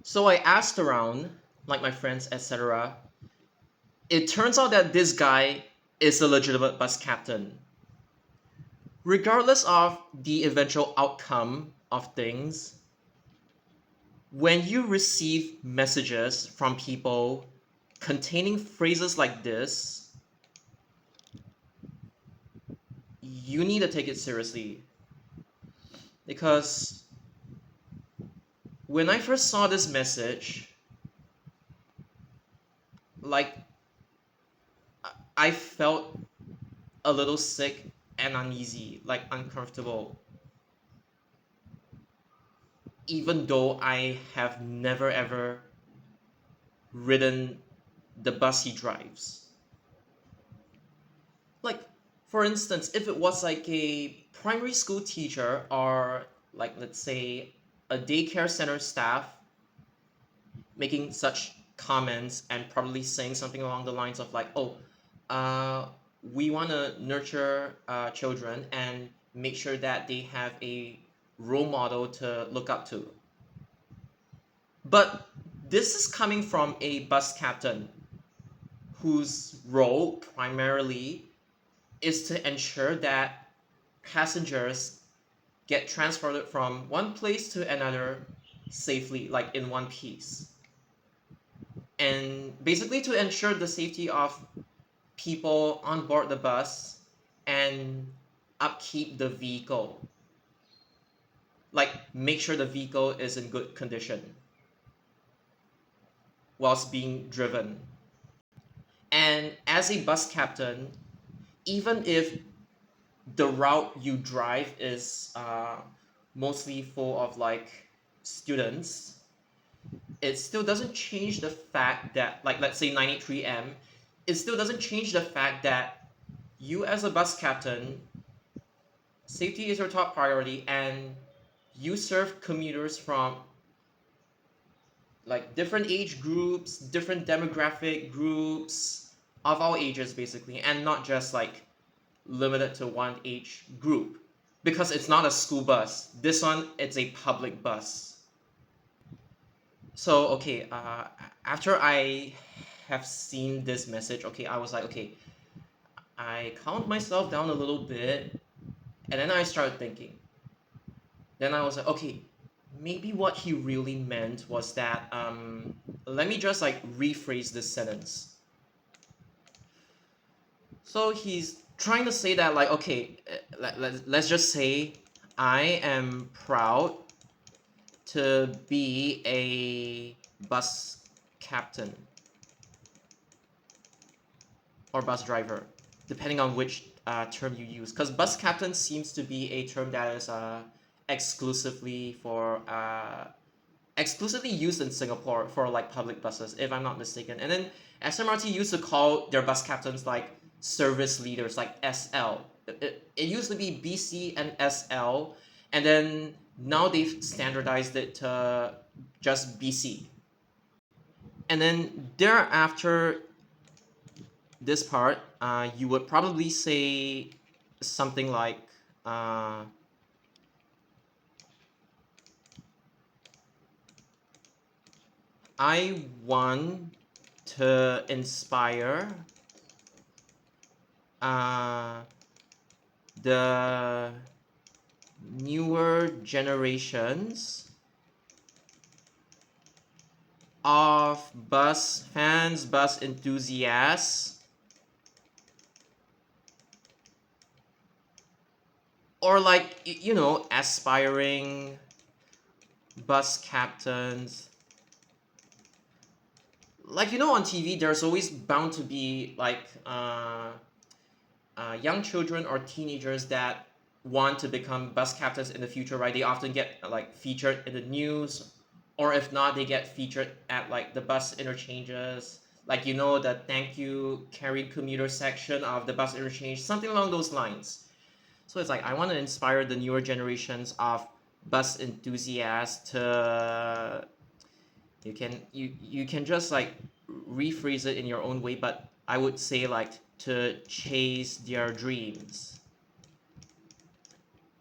So I asked around, like my friends, etc. It turns out that this guy is a legitimate bus captain. Regardless of the eventual outcome of things, when you receive messages from people containing phrases like this, you need to take it seriously. Because when I first saw this message, like I felt a little sick and uneasy, like uncomfortable, even though I have never ever ridden the bus he drives. Like, for instance, if it was like a primary school teacher or, like, let's say, a daycare center staff making such comments and probably saying something along the lines of, like, oh, uh, we want to nurture children and make sure that they have a role model to look up to. But this is coming from a bus captain whose role primarily is to ensure that passengers get transported from one place to another safely, like in one piece. And basically to ensure the safety of people on board the bus and upkeep the vehicle. Like make sure the vehicle is in good condition whilst being driven. And as a bus captain, even if the route you drive is mostly full of like students, it still doesn't change the fact that, like, let's say 93M, it still doesn't change the fact that you as a bus captain, safety is your top priority, and you serve commuters from like different age groups, different demographic groups of all ages basically, and not just like limited to one age group, because it's not a school bus. This one, it's a public bus. So okay, after I have seen this message, okay, I was like, okay, I calmed myself down a little bit, and then I started thinking. Then I was like, okay, maybe what he really meant was that let me just like rephrase this sentence. So he's trying to say that, like, okay, let's just say I am proud to be a bus captain or bus driver, depending on which term you use. Because bus captain seems to be a term that is exclusively for exclusively used in Singapore for like public buses, if I'm not mistaken. And then SMRT used to call their bus captains like service leaders, like SL. It used to be BC and SL, and then now they've standardized it to just BC. And then thereafter, this part, you would probably say something like, I want to inspire the newer generations of bus fans, bus enthusiasts, or like, you know, aspiring bus captains. Like, you know, on TV, there's always bound to be like young children or teenagers that want to become bus captains in the future, right? They often get like featured in the news, or if not, they get featured at like the bus interchanges, like, you know, the thank you carried commuter section of the bus interchange, something along those lines. So it's like I want to inspire the newer generations of bus enthusiasts to, you can just like rephrase it in your own way, but I would say like to chase their dreams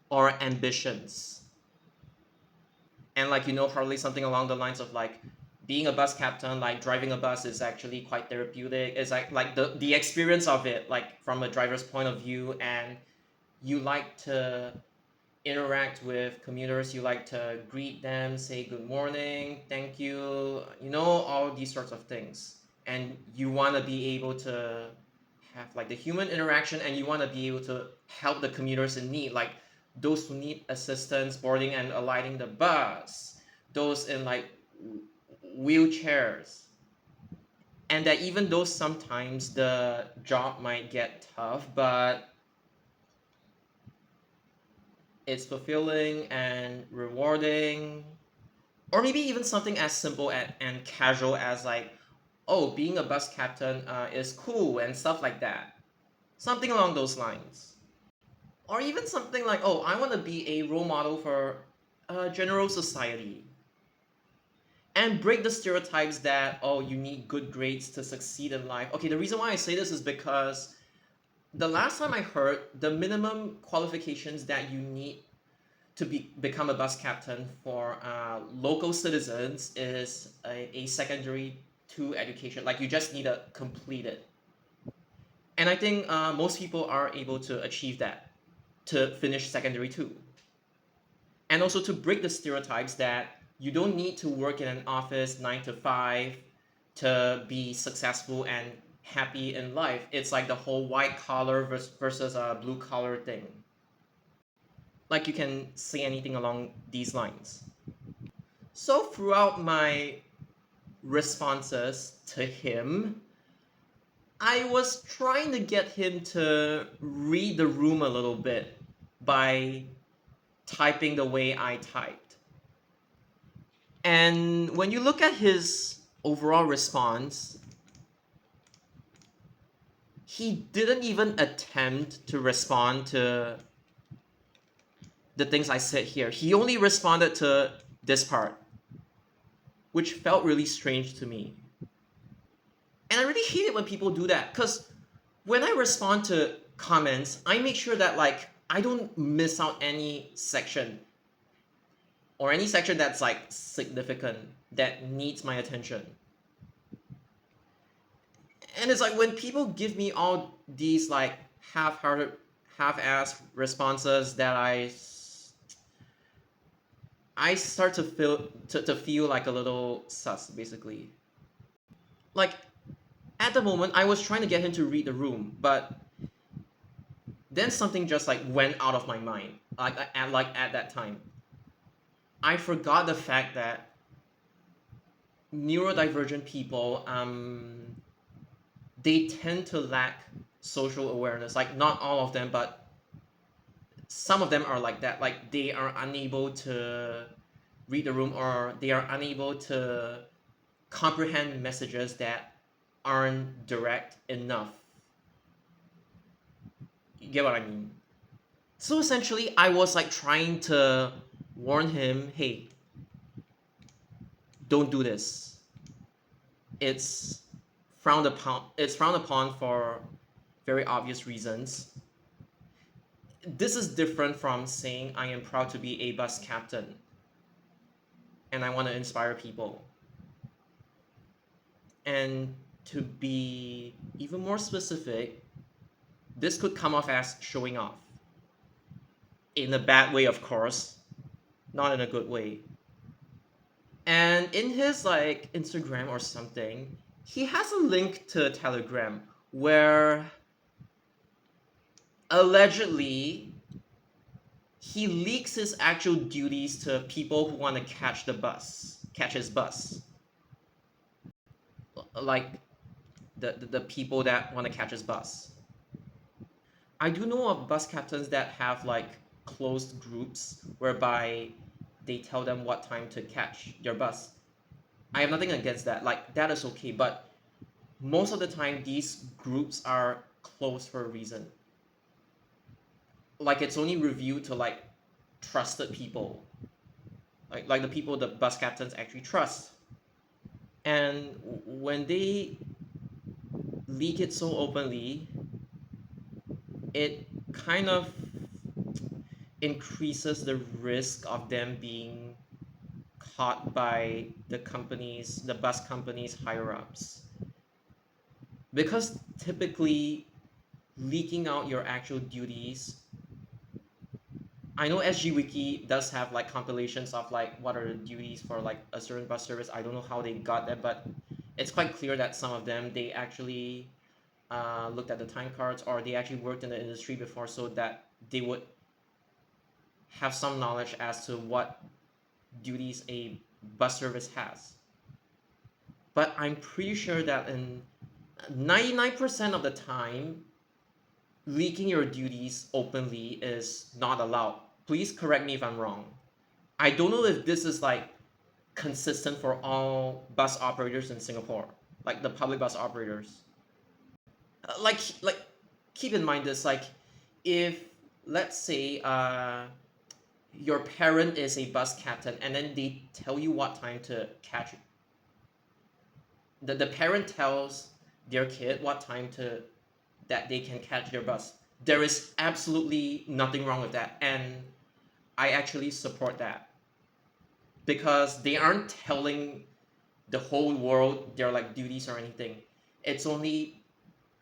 or ambitions. And like, you know, probably something along the lines of like being a bus captain, like driving a bus, is actually quite therapeutic. It's like the experience of it, like from a driver's point of view, and you like to interact with commuters. You like to greet them, say good morning, thank you, all these sorts of things. And you want to be able to have like the human interaction, and you want to be able to help the commuters in need, like those who need assistance boarding and alighting the bus, those in like wheelchairs. And that even though sometimes the job might get tough, but it's fulfilling and rewarding. Or maybe even something as simple and casual as like, oh, being a bus captain is cool and stuff like that. Something along those lines. Or even something like, oh, I want to be a role model for general society. And break the stereotypes that, oh, you need good grades to succeed in life. Okay, the reason why I say this is because the last time I heard, the minimum qualifications that you need to become a bus captain for local citizens is a secondary two education. Like you just need to complete it. And I think most people are able to achieve that, to finish secondary two. And also to break the stereotypes that you don't need to work in an office 9 to 5 to be successful and happy in life. It's like the whole white collar versus a blue collar thing. Like you can say anything along these lines. So throughout my responses to him, I was trying to get him to read the room a little bit by typing the way I typed. And when you look at his overall response, he didn't even attempt to respond to the things I said here. He only responded to this part, which felt really strange to me. And I really hate it when people do that, because when I respond to comments, I make sure that like I don't miss out any section, or any section that's like significant, that needs my attention. And it's like when people give me all these like half-hearted, half-assed responses that I start to feel like a little sus, basically. Like at the moment I was trying to get him to read the room, but then something just like went out of my mind. Like at that time, I forgot the fact that neurodivergent people, they tend to lack social awareness. Like not all of them, but some of them are like that. Like they are unable to read the room, or they are unable to comprehend messages that aren't direct enough. You get what I mean? So essentially, I was like trying to warn him, hey, don't do this. It's frowned upon. It's frowned upon for very obvious reasons. This is different from saying I am proud to be a bus captain and I want to inspire people. And to be even more specific, this could come off as showing off. In a bad way, of course, not in a good way. And in his like Instagram or something, he has a link to Telegram where allegedly he leaks his actual duties to people who want to catch his bus. Like the people that want to catch his bus. I do know of bus captains that have like closed groups whereby they tell them what time to catch their bus. I have nothing against that. Like that is okay, but most of the time these groups are closed for a reason. Like it's only reviewed to like trusted people. Like the people the bus captains actually trust. And when they leak it so openly, it kind of increases the risk of them being taught by the bus companies higher ups. Because typically leaking out your actual duties, I know SGWiki does have like compilations of like what are the duties for like a certain bus service. I don't know how they got that, but it's quite clear that some of them they actually looked at the time cards or they actually worked in the industry before, so that they would have some knowledge as to what duties a bus service has. But I'm pretty sure that in 99% of the time, leaking your duties openly is not allowed. Please correct me if I'm wrong. I don't know if this is like consistent for all bus operators in Singapore, like the public bus operators. Like keep in mind this, like if let's say your parent is a bus captain and then they tell you what time to catch the parent tells their kid what time to that they can catch their bus. There is absolutely nothing wrong with that, and I actually support that because they aren't telling the whole world their like duties or anything. It's only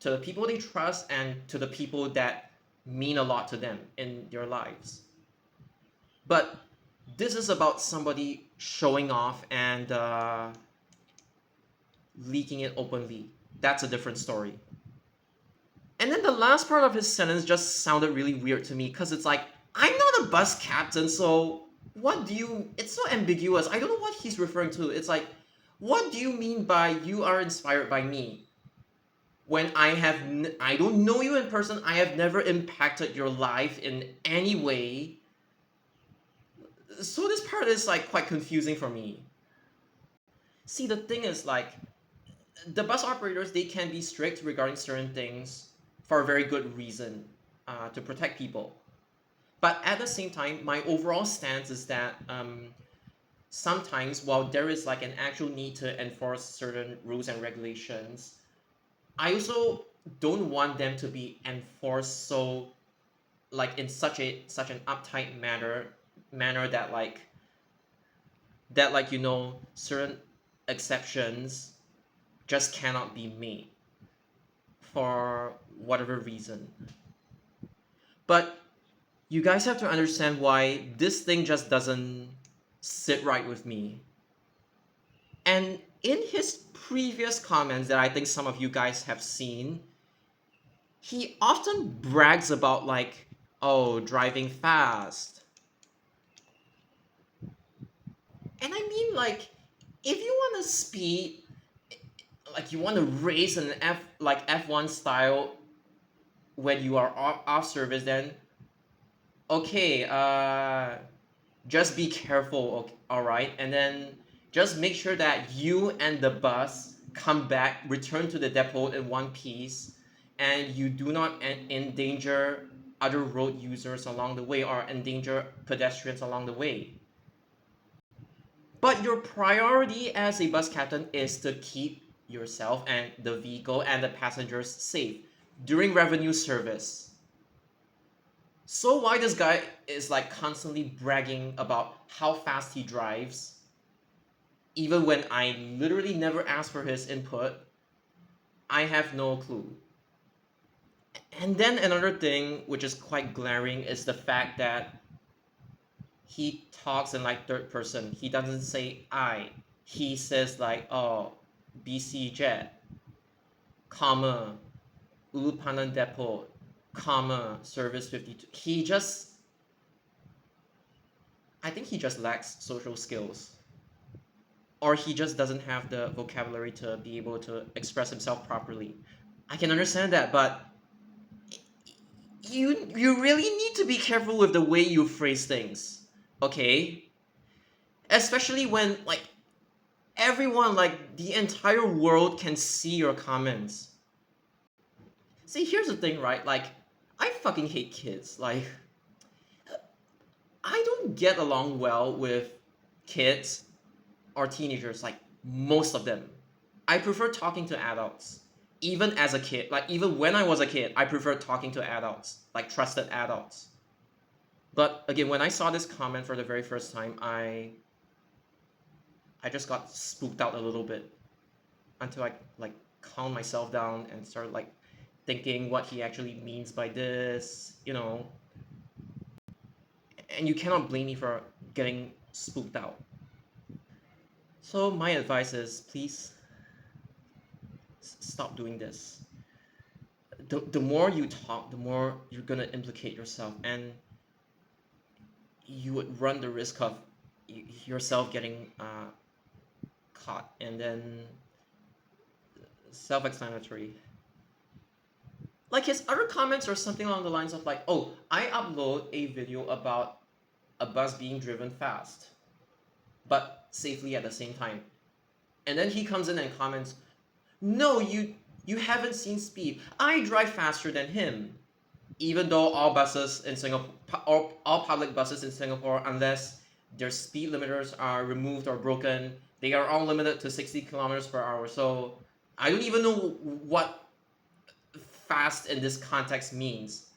to the people they trust and to the people that mean a lot to them in their lives. But this is about somebody showing off and leaking it openly. That's a different story. And then the last part of his sentence just sounded really weird to me because it's like, I'm not a bus captain, so what do you. It's so ambiguous. I don't know what he's referring to. It's like, what do you mean by you are inspired by me? When I don't know you in person, I have never impacted your life in any way. So this part is like quite confusing for me. See, the thing is like, the bus operators they can be strict regarding certain things for a very good reason, to protect people. But at the same time, my overall stance is that sometimes while there is like an actual need to enforce certain rules and regulations, I also don't want them to be enforced so like in such an uptight manner that like certain exceptions just cannot be made for whatever reason. But you guys have to understand why this thing just doesn't sit right with me. And in his previous comments that I think some of you guys have seen, he often brags about like, oh, driving fast. And I mean like, if you want to speed, like you want to race an F1 style when you are off service, then okay, just be careful, okay, all right, and then just make sure that you and the bus come back, return to the depot in one piece, and you do not endanger other road users along the way or endanger pedestrians along the way. But your priority as a bus captain is to keep yourself and the vehicle and the passengers safe during revenue service. So why this guy is like constantly bragging about how fast he drives, even when I literally never asked for his input, I have no clue. And then another thing which is quite glaring is the fact that he talks in like third person. He doesn't say I. He says like, oh, BC Jet, comma, Ulupanan Depot, comma, Service 52. I think he just lacks social skills. Or he just doesn't have the vocabulary to be able to express himself properly. I can understand that, but you really need to be careful with the way you phrase things. Okay? Especially when like everyone, like the entire world can see your comments. See, here's the thing, right? Like, I fucking hate kids. Like, I don't get along well with kids or teenagers, like most of them. I prefer talking to adults. Even as a kid, like even when I was a kid, I preferred talking to adults, like trusted adults. But again, when I saw this comment for the very first time, I just got spooked out a little bit until I like calmed myself down and started like thinking what he actually means by this, you know. And you cannot blame me for getting spooked out. So my advice is please stop doing this. The more you talk, the more you're gonna implicate yourself, and you would run the risk of yourself getting caught. And then self-explanatory. Like his other comments are something along the lines of like, "Oh, I upload a video about a bus being driven fast, but safely at the same time." And then he comes in and comments, "No, you haven't seen speed. I drive faster than him." Even though all buses in Singapore, all public buses in Singapore, unless their speed limiters are removed or broken, they are all limited to 60 kilometers per hour. So I don't even know what fast in this context means.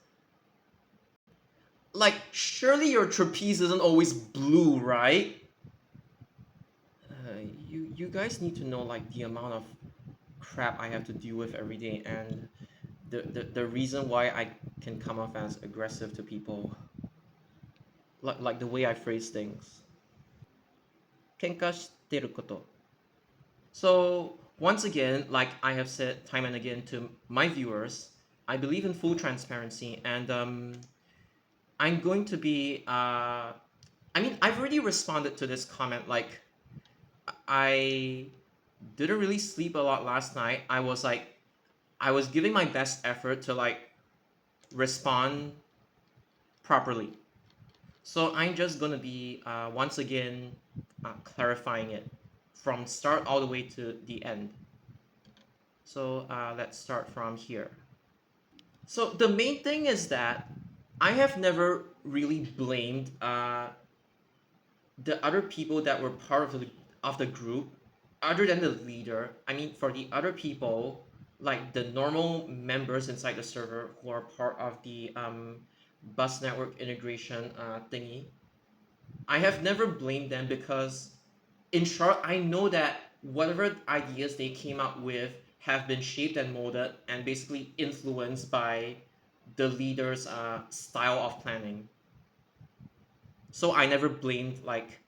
Like, surely your trapeze isn't always blue, right? You guys need to know like the amount of crap I have to deal with every day, and the reason why I can come off as aggressive to people, like the way I phrase things. 喧嘩してること. So once again, like I have said time and again to my viewers, I believe in full transparency, and I'm going to be. I mean, I've already responded to this comment. Like, I didn't really sleep a lot last night. I was giving my best effort to like respond properly. So I'm just gonna be once again clarifying it from start all the way to the end. So let's start from here. So the main thing is that I have never really blamed the other people that were part of the group, other than the leader. I mean, for the other people, like the normal members inside the server who are part of the bus network integration thingy, I have never blamed them because, in short, I know that whatever ideas they came up with have been shaped and molded and basically influenced by the leader's style of planning. So I never blamed like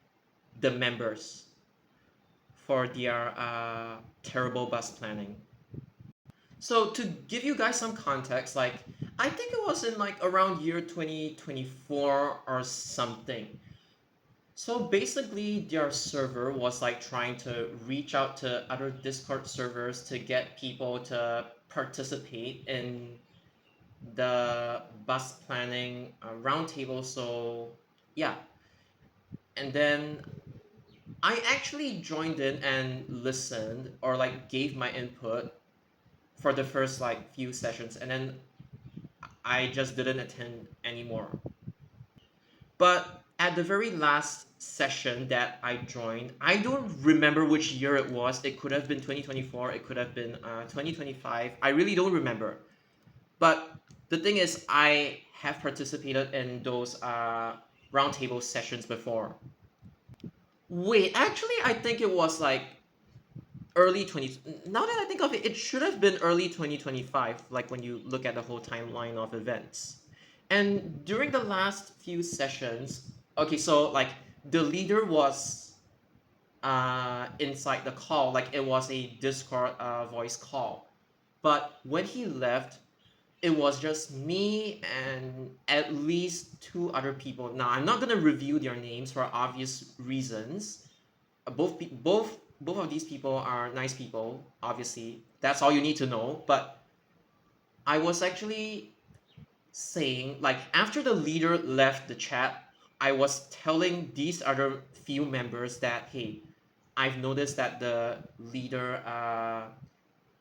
the members for their terrible bus planning. So to give you guys some context, like I think it was in like around year 2024 or something. So basically their server was like trying to reach out to other Discord servers to get people to participate in the bus planning roundtable. So yeah, and then I actually joined in and listened or like gave my input for the first like few sessions, and then I just didn't attend anymore. But at the very last session that I joined, I don't remember which year it was. It could have been 2024, it could have been 2025. I really don't remember. But the thing is, I have participated in those roundtable sessions before. Wait, actually, I think it was like early 20. Now that I think of it, it should have been early 2025, like when you look at the whole timeline of events. And during the last few sessions, okay, so like the leader was inside the call, like it was a Discord voice call. But when he left, it was just me and at least two other people. Now I'm not gonna review their names for obvious reasons. Both of these people are nice people. Obviously, that's all you need to know. But I was actually saying, like, after the leader left the chat, I was telling these other few members that, hey, I've noticed that the leader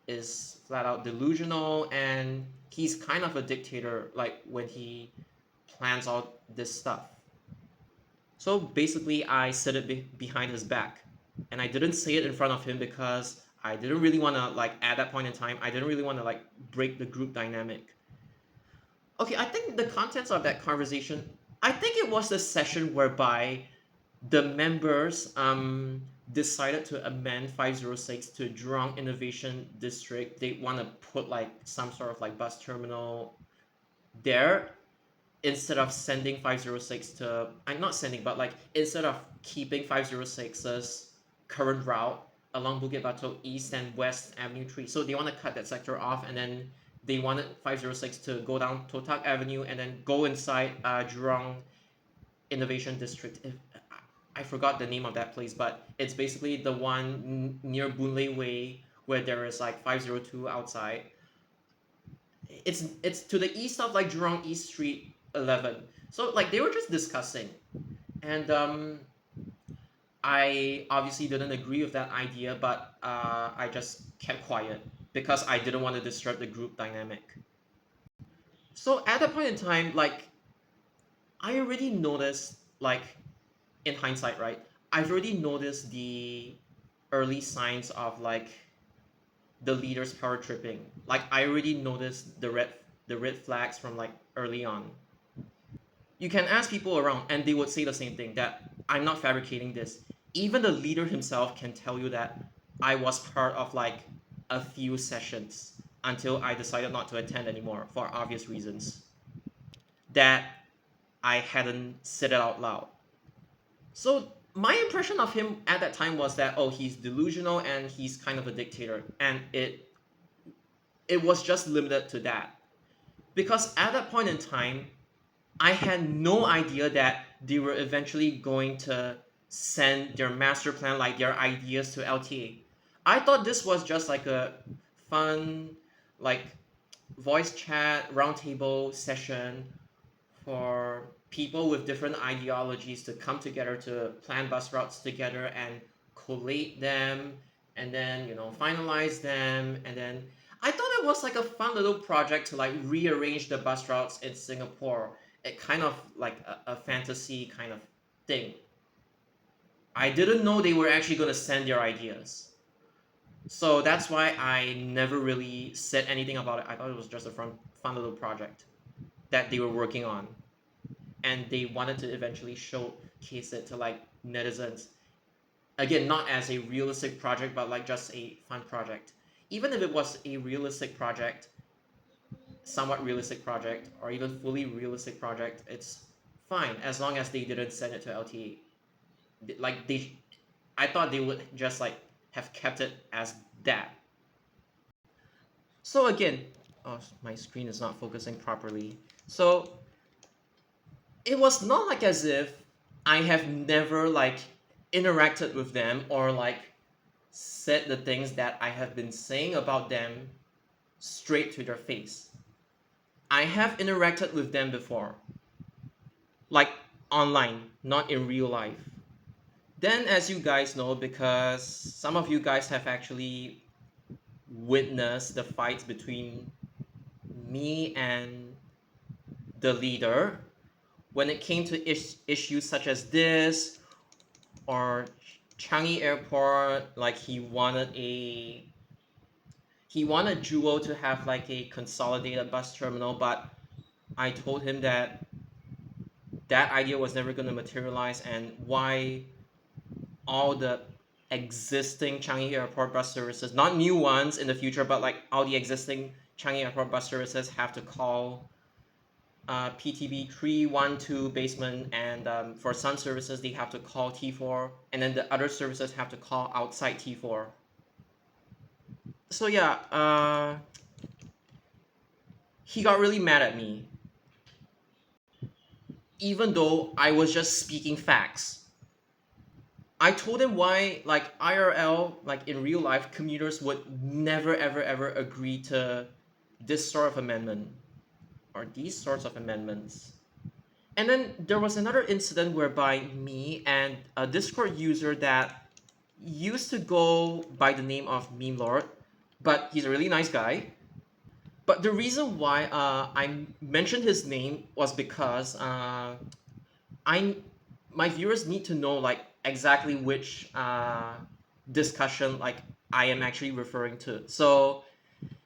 is flat out delusional and he's kind of a dictator, like when he plans out this stuff. So basically, I said it behind his back, and I didn't say it in front of him because I didn't really want to like at that point in time. I didn't really want to like break the group dynamic. Okay, I think the contents of that conversation, I think it was the session whereby the members decided to amend 506 to Jurong Innovation District. They want to put like some sort of like bus terminal there instead of sending 506 to, I'm not sending, but like instead of keeping 506's current route along Bukit Batok East and West Avenue 3. So they want to cut that sector off, and then they wanted 506 to go down Totak Avenue and then go inside Jurong Innovation District. I forgot the name of that place, but it's basically the one near Boon Lay Way where there is like 502 outside. It's to the east of like Jurong East Street 11. So like they were just discussing, and I obviously didn't agree with that idea, but I just kept quiet because I didn't want to disrupt the group dynamic. So at that point in time, like I already noticed, like in hindsight, right? I've already noticed the early signs of like the leaders power tripping. Like I already noticed the red flags from like early on. You can ask people around and they would say the same thing, that I'm not fabricating this. Even the leader himself can tell you that I was part of like a few sessions until I decided not to attend anymore for obvious reasons that I hadn't said it out loud. So my impression of him at that time was that, oh, he's delusional and he's kind of a dictator, and it was just limited to that. Because at that point in time, I had no idea that they were eventually going to send their master plan, like their ideas, to LTA. I thought this was just like a fun, like voice chat roundtable session for people with different ideologies to come together to plan bus routes together and collate them, and then finalize them, and then I thought it was like a fun little project to like rearrange the bus routes in Singapore. It kind of like a fantasy kind of thing. I didn't know they were actually going to send their ideas. So that's why I never really said anything about it. I thought it was just a fun little project that they were working on. And they wanted to eventually showcase it to like netizens. Again, not as a realistic project, but like just a fun project. Even if it was a realistic project, somewhat realistic project, or even fully realistic project, it's fine as long as they didn't send it to LTA. Like I thought they would just like have kept it as that. So again, oh, my screen is not focusing properly. So it was not like as if I have never like interacted with them or like said the things that I have been saying about them straight to their face. I have interacted with them before, like online, not in real life. Then, as you guys know, because some of you guys have actually witnessed the fights between me and the leader when it came to issues such as this, or Changi Airport, like he wanted Jewel to have like a consolidated bus terminal, but I told him that that idea was never going to materialize, and why all the existing Changi Airport bus services, not new ones in the future, but like all the existing Changi Airport bus services have to call PTB 312 basement, and for some services they have to call T4, and then the other services have to call outside T4. So yeah, he got really mad at me, even though I was just speaking facts. I told him why, like IRL, like in real life, commuters would never ever ever agree to this sort of amendment or these sorts of amendments. And then there was another incident whereby me and a Discord user that used to go by the name of Meme Lord, but he's a really nice guy. But the reason why I mentioned his name was because I my viewers need to know like exactly which discussion like I am actually referring to. So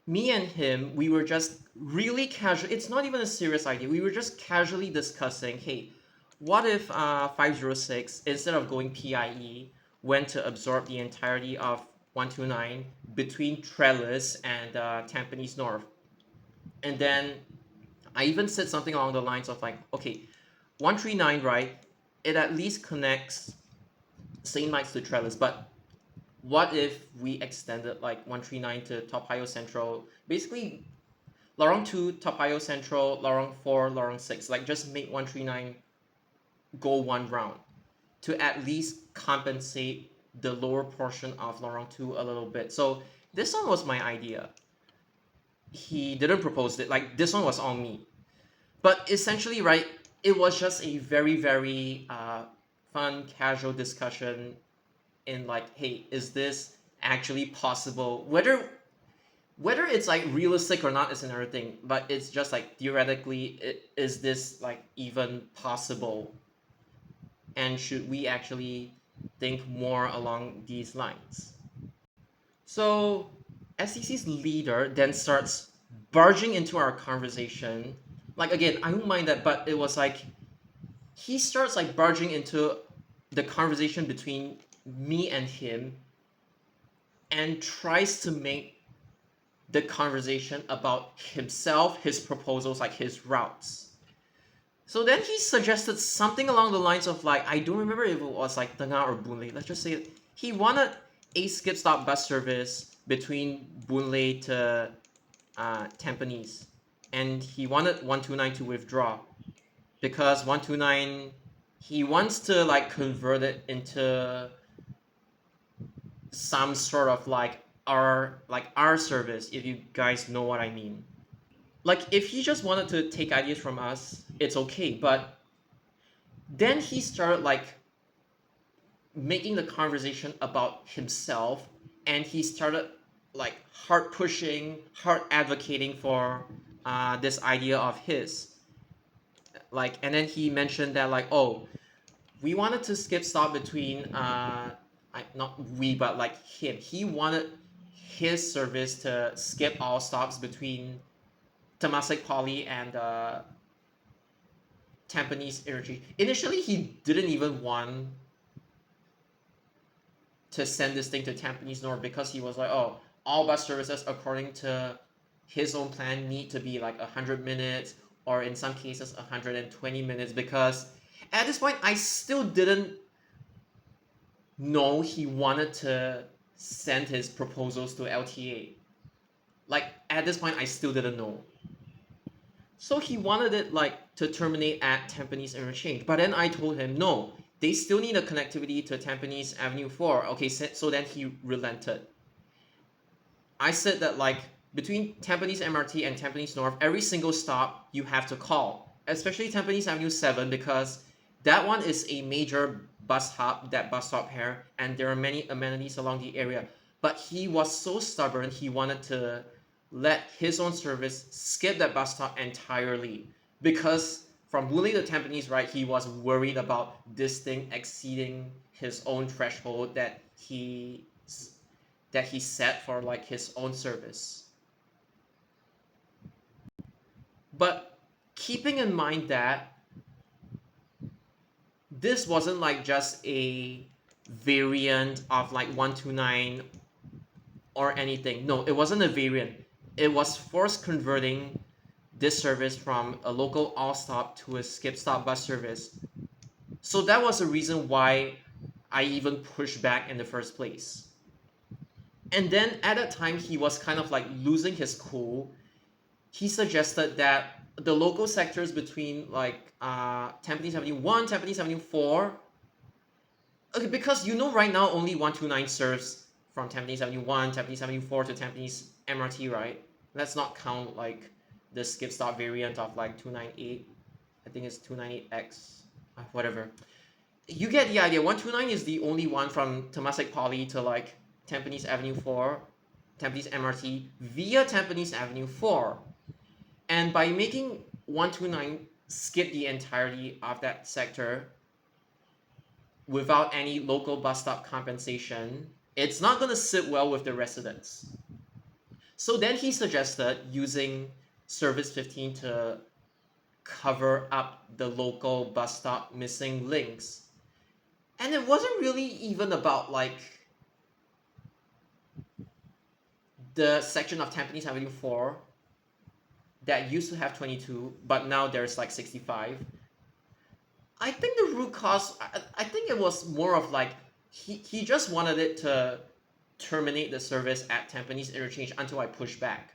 me and him, we were just really casual. It's not even a serious idea. We were just casually discussing, hey, what if 506, instead of going PIE, went to absorb the entirety of 129 between Trellis and Tampines North. And then I even said something along the lines of like, okay, 139, right? It at least connects St. Mike's to Trellis, but what if we extended like 139 to Toa Payoh Central? Basically, Lorong 2, Toa Payoh Central, Lorong 4, Lorong 6. Like, just make 139 go one round to at least compensate the lower portion of Lorong 2 a little bit. So this one was my idea. He didn't propose it. Like, this one was on me. But essentially, right, it was just a very, very fun, casual discussion in like, hey, is this actually possible? Whether it's like realistic or not is another thing, but it's just like theoretically, is this like even possible? And should we actually think more along these lines? So SCC's leader then starts barging into our conversation. Like, again, I don't mind that, but it was like he starts like barging into the conversation between me and him and tries to make the conversation about himself, his proposals, like his routes. So then he suggested something along the lines of like, I don't remember if it was like Tengah or Boon Lay. Let's just say he wanted a skip stop bus service between Boon Lay to Tampines, and he wanted 129 to withdraw because 129 he wants to like convert it into some sort of like our service, if you guys know what I mean. Like, if he just wanted to take ideas from us, it's okay, but then he started like making the conversation about himself, and he started like hard pushing, hard advocating for this idea of his. Like, and then he mentioned that like, oh, we wanted to skip stop between not we, but like him. He wanted his service to skip all stops between Temasek Poly and Tampines Interchange. Initially, he didn't even want to send this thing to Tampines North because he was like, oh, all bus services according to his own plan need to be like 100 minutes or in some cases 120 minutes, because at this point I still didn't know he wanted to send his proposals to LTA. Like, at this point I still didn't know. So he wanted it like to terminate at Tampines Interchange. But then I told him, no, they still need a connectivity to Tampines Avenue 4. Okay, so then he relented. I said that like between Tampines MRT and Tampines North, every single stop you have to call, especially Tampines Avenue 7, because that one is a major bus hub, that bus stop here, and there are many amenities along the area. But he was so stubborn, he wanted to let his own service skip that bus stop entirely, because from Boon Lay to Tampines, right, he was worried about this thing exceeding his own threshold that he set for like his own service. But keeping in mind that this wasn't like just a variant of like 129 or anything. No, it wasn't a variant. It was forced converting this service from a local all stop to a skip stop bus service. So that was the reason why I even pushed back in the first place. And then at that time, he was kind of like losing his cool. He suggested that the local sectors between like Tampines Avenue 1, Tampines Avenue 4. Okay, because right now only 129 serves from Tampines Avenue 1, Tampines Avenue 4 to Tampines MRT, right? Let's not count like the skip stop variant of like 298. I think it's 298X, whatever. You get the idea. 129 is the only one from Temasek Poly to like Tampines Avenue 4, Tampines MRT via Tampines Avenue 4. And by making 129 skip the entirety of that sector without any local bus stop compensation, it's not going to sit well with the residents. So then he suggested using Service 15 to cover up the local bus stop missing links. And it wasn't really even about like the section of Tampines Avenue 4 that used to have 22, but now there's like 65. I think the root cause, I think it was more of like he just wanted it to terminate the service at Tampines Interchange until I pushed back.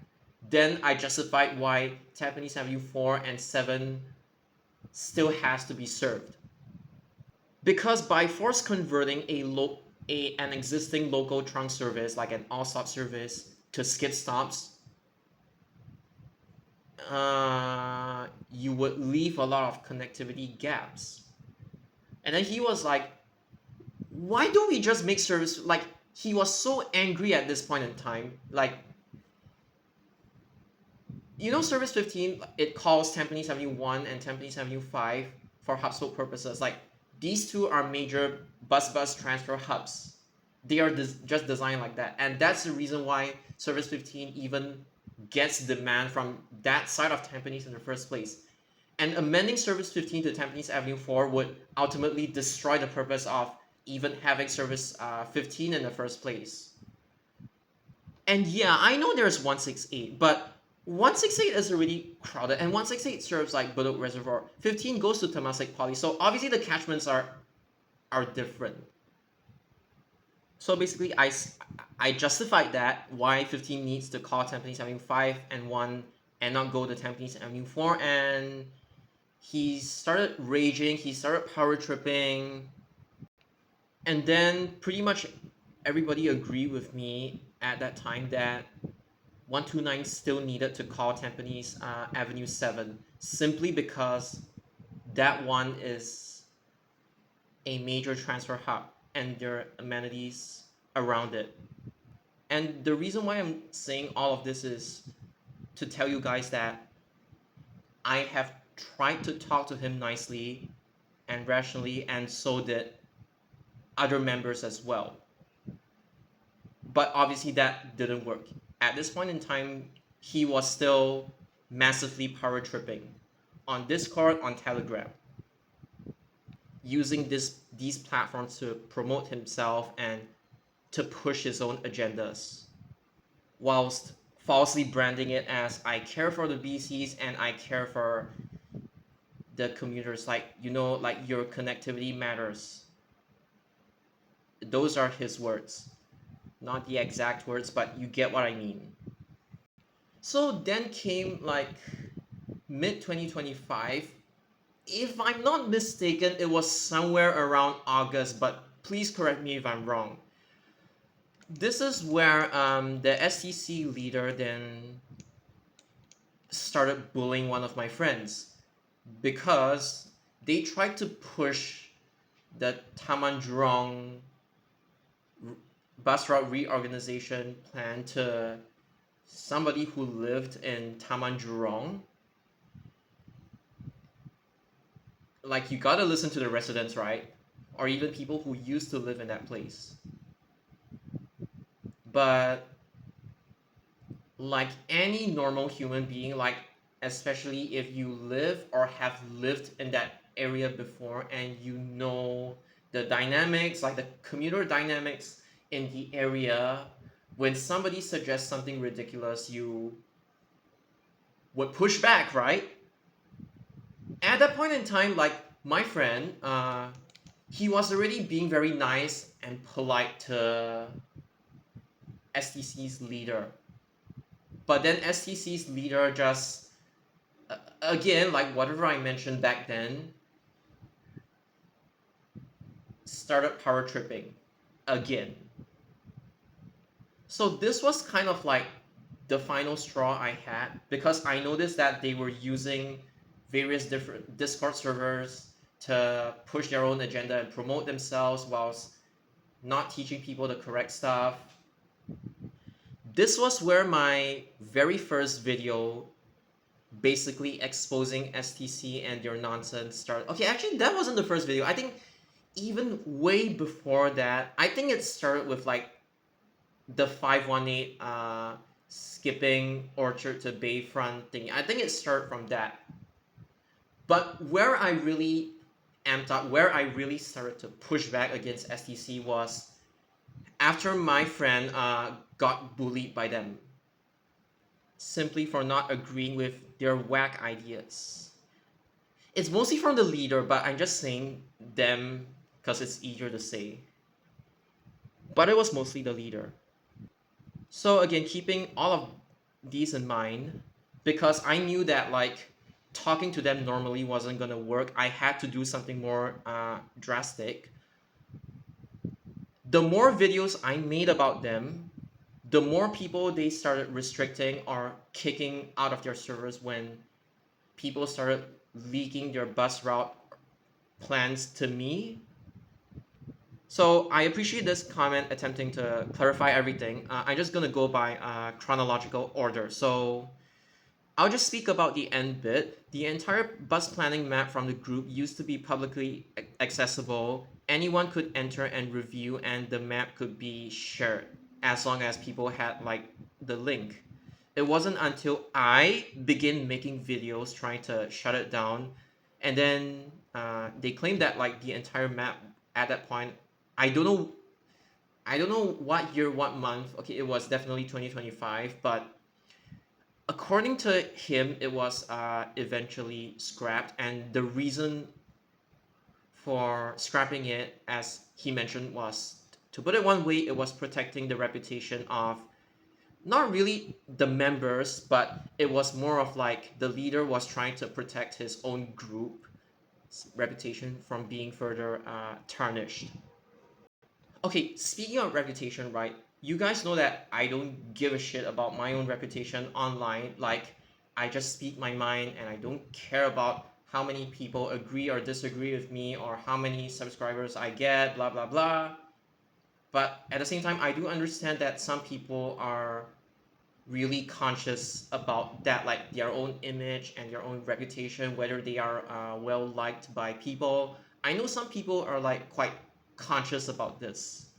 Then I justified why Tampines Avenue 4 and 7 still has to be served. Because by force converting an existing local trunk service like an all stop service to skip stops, you would leave a lot of connectivity gaps. And then he was like, why don't we just make service like he was so angry at this point in time. Like, you know, Service 15, it calls Tampines Avenue 1 and Tampines Avenue 5 for hub swap purposes. Like, these two are major bus transfer hubs. They are just designed like that. And that's the reason why Service 15 even gets demand from that side of Tampines in the first place. And amending Service 15 to Tampines Avenue 4 would ultimately destroy the purpose of even having Service 15 in the first place. And yeah, I know there's 168, but 168 is already crowded, and 168 serves like Bedok Reservoir. 15 goes to Temasek Poly, so obviously the catchments are different. So basically, I justified that why 15 needs to call Tampines Avenue 5 and 1 and not go to Tampines Avenue 4, and he started raging, he started power tripping, and then pretty much everybody agreed with me at that time that 129 still needed to call Tampines Avenue 7 simply because that one is a major transfer hub and there are amenities around it. And the reason why I'm saying all of this is to tell you guys that I have tried to talk to him nicely and rationally, and so did other members as well. But obviously that didn't work. At this point in time, he was still massively power tripping on Discord, on Telegram, using these platforms to promote himself and to push his own agendas, whilst falsely branding it as I care for the BCs and I care for the commuters. Like, you know, like your connectivity matters. Those are his words. Not the exact words, but you get what I mean. So then came like mid 2025. If I'm not mistaken, it was somewhere around August, but please correct me if I'm wrong. This is where the STC leader then started bullying one of my friends because they tried to push the Taman Jurong bus route reorganization plan to somebody who lived in Taman Jurong. Like, you gotta listen to the residents, right? Or even people who used to live in that place. But like any normal human being, like especially if you live or have lived in that area before and you know the dynamics, like the commuter dynamics in the area, when somebody suggests something ridiculous, you would push back, right? At that point in time, like my friend, he was already being very nice and polite to STC's leader. But then STC's leader just, again, like whatever I mentioned back then, started power tripping again. So this was kind of like the final straw I had, because I noticed that they were using various different Discord servers to push their own agenda and promote themselves whilst not teaching people the correct stuff. This was where my very first video basically exposing STC and their nonsense started. Okay, actually that wasn't the first video. I think even way before that, I think it started with like the 518 skipping Orchard to Bayfront thing. I think it started from that. But where I really amped up, where I really started to push back against STC was after my friend got bullied by them simply for not agreeing with their whack ideas. It's mostly from the leader, but I'm just saying them because it's easier to say. But it was mostly the leader. So again, keeping all of these in mind, because I knew that like talking to them normally wasn't gonna work, I had to do something more drastic. The more videos I made about them, the more people they started restricting or kicking out of their servers when people started leaking their bus route plans to me. So I appreciate this comment attempting to clarify everything. I'm just gonna go by chronological order. So I'll just speak about the end bit. The entire bus planning map from the group used to be publicly accessible. Anyone could enter and review, and the map could be shared as long as people had like the link. It wasn't until I began making videos trying to shut it down, and then they claimed that like the entire map at that point, I don't know, I don't know what year, what month. Okay, it was definitely 2025, but according to him, it was eventually scrapped, and the reason for scrapping it, as he mentioned, was, to put it one way, it was protecting the reputation of not really the members, but it was more of like the leader was trying to protect his own group's reputation from being further tarnished. Okay, speaking of reputation, right? You guys know that I don't give a shit about my own reputation online. Like, I just speak my mind and I don't care about how many people agree or disagree with me or how many subscribers I get, blah, blah, blah. But at the same time, I do understand that some people are really conscious about that, like their own image and their own reputation, whether they are well liked by people. I know some people are like quite conscious about this.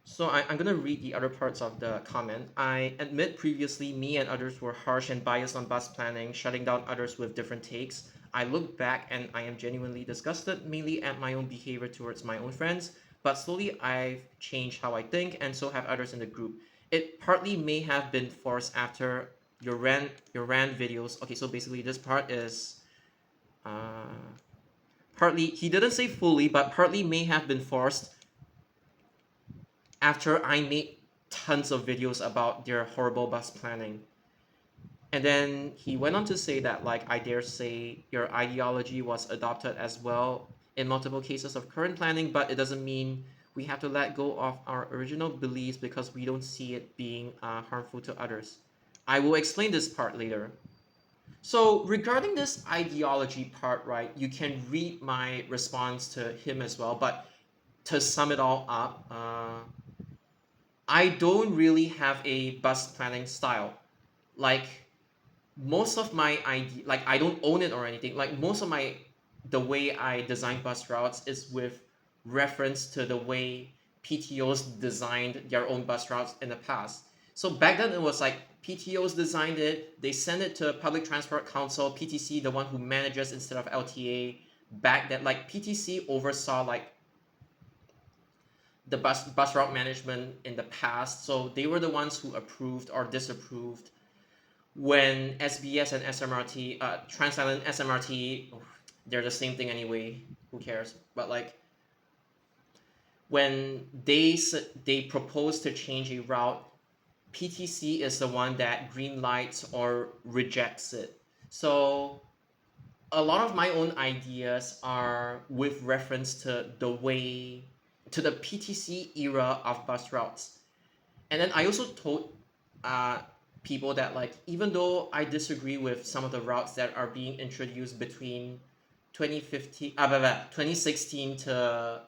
So I'm gonna read the other parts of the comment. I admit previously me and others were harsh and biased on bus planning, shutting down others with different takes. I look back and I am genuinely disgusted, mainly at my own behavior towards my own friends, but slowly I've changed how I think, and so have others in the group. It partly may have been forced after your ran videos. Okay, so basically this part is uh, partly, he didn't say fully, but partly may have been forced after I made tons of videos about their horrible bus planning. And then he went on to say that, like, I dare say your ideology was adopted as well in multiple cases of current planning, but it doesn't mean we have to let go of our original beliefs because we don't see it being harmful to others. I will explain this part later. So regarding this ideology part, right, you can read my response to him as well, but to sum it all up, I don't really have a bus planning style. Like most of my idea, like I don't own it or anything. Like most of my the way I design bus routes is with reference to the way PTOs designed their own bus routes in the past. So back then it was like PTOs designed it, they send it to Public Transport Council, PTC, the one who manages instead of LTA. Back then, like PTC oversaw like the bus route management in the past, so they were the ones who approved or disapproved when SBS and SMRT, Trans Island SMRT, they're the same thing anyway. Who cares? But like when they propose to change a route, PTC is the one that green lights or rejects it. So a lot of my own ideas are with reference to the way to the PTC era of bus routes. And then I also told uh, people that like even though I disagree with some of the routes that are being introduced between 2016 to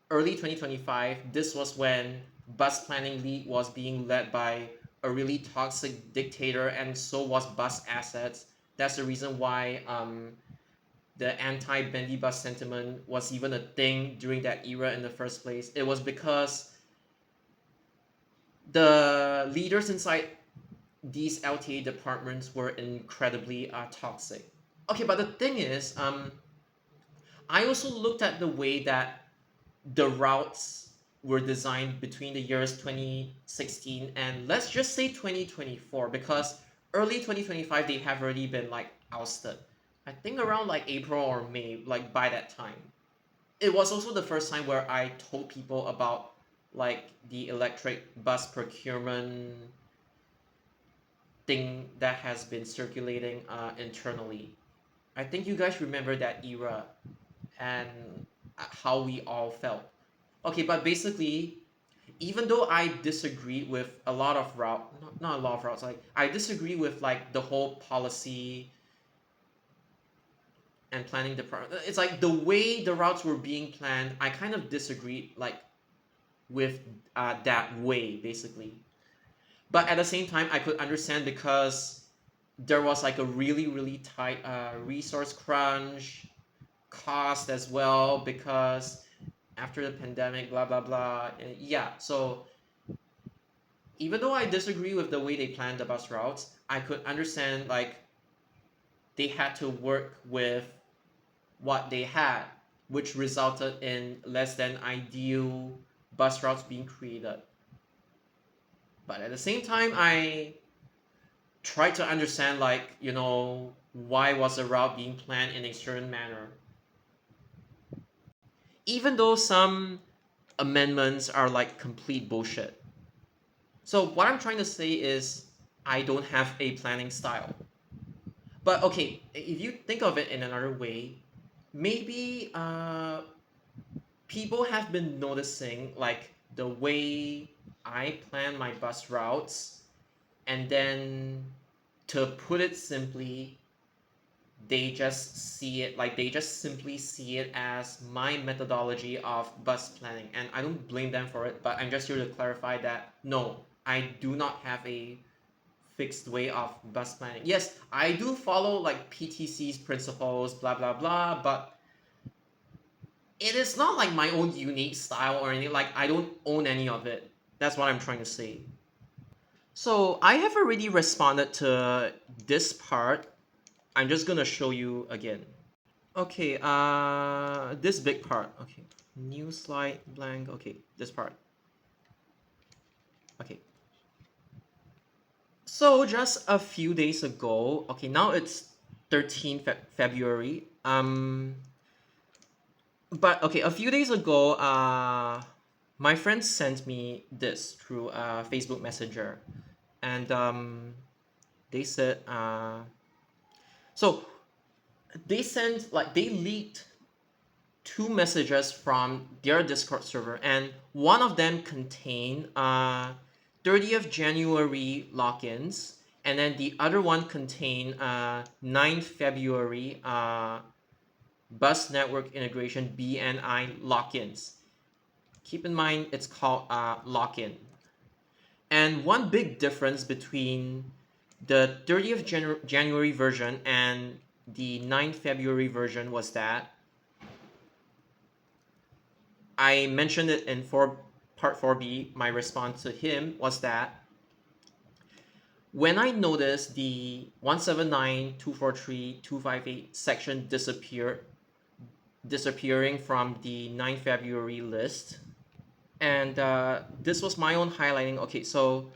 early 2025, this was when bus planning league was being led by a really toxic dictator, and so was bus assets. That's the reason why the anti-bendy bus sentiment was even a thing during that era in the first place. It was because the leaders inside these LTA departments were incredibly toxic. Okay, but the thing is, I also looked at the way that the routes were designed between the years 2016 and let's just say 2024, because early 2025 they have already been like ousted. I think around like April or May, like by that time. It was also the first time where I told people about like the electric bus procurement thing that has been circulating internally. I think you guys remember that era and how we all felt. Okay, but basically, even though I disagree with a lot of not a lot of routes, like I disagree with like the whole policy and planning department. It's like the way the routes were being planned, I kind of disagreed like with that way basically. But at the same time, I could understand because there was like a really tight resource crunch, cost as well because after the pandemic, blah blah blah. Yeah, so even though I disagree with the way they planned the bus routes, I could understand like they had to work with what they had, which resulted in less than ideal bus routes being created. But at the same time, I tried to understand like, why was the route being planned in a certain manner. Even though some amendments are like complete bullshit. So what I'm trying to say is I don't have a planning style. But okay, if you think of it in another way, maybe people have been noticing like the way I plan my bus routes, and then to put it simply, they just simply see it as my methodology of bus planning, and I don't blame them for it, but I'm just here to clarify that no, I do not have a fixed way of bus planning. Yes, I do follow like PTC's principles, blah blah blah, but it is not like my own unique style or anything. Like I don't own any of it. That's what I'm trying to say. So I have already responded to this part. I'm just gonna show you again. Okay, this big part. Okay, new slide, blank. Okay, this part. Okay. So just a few days ago, okay, now it's 13th February. But okay, a few days ago, my friend sent me this through Facebook Messenger, and they said, so they leaked two messages from their Discord server, and one of them contained 30th January logins, and then the other one contained 9th February bus network integration BNI lock-ins. Keep in mind it's called lock-in. And one big difference between the 30th January version and the 9th February version was that I mentioned it in part 4B. My response to him was that when I noticed the 179.243.258 section disappearing from the 9 February list, and this was my own highlighting. Okay, so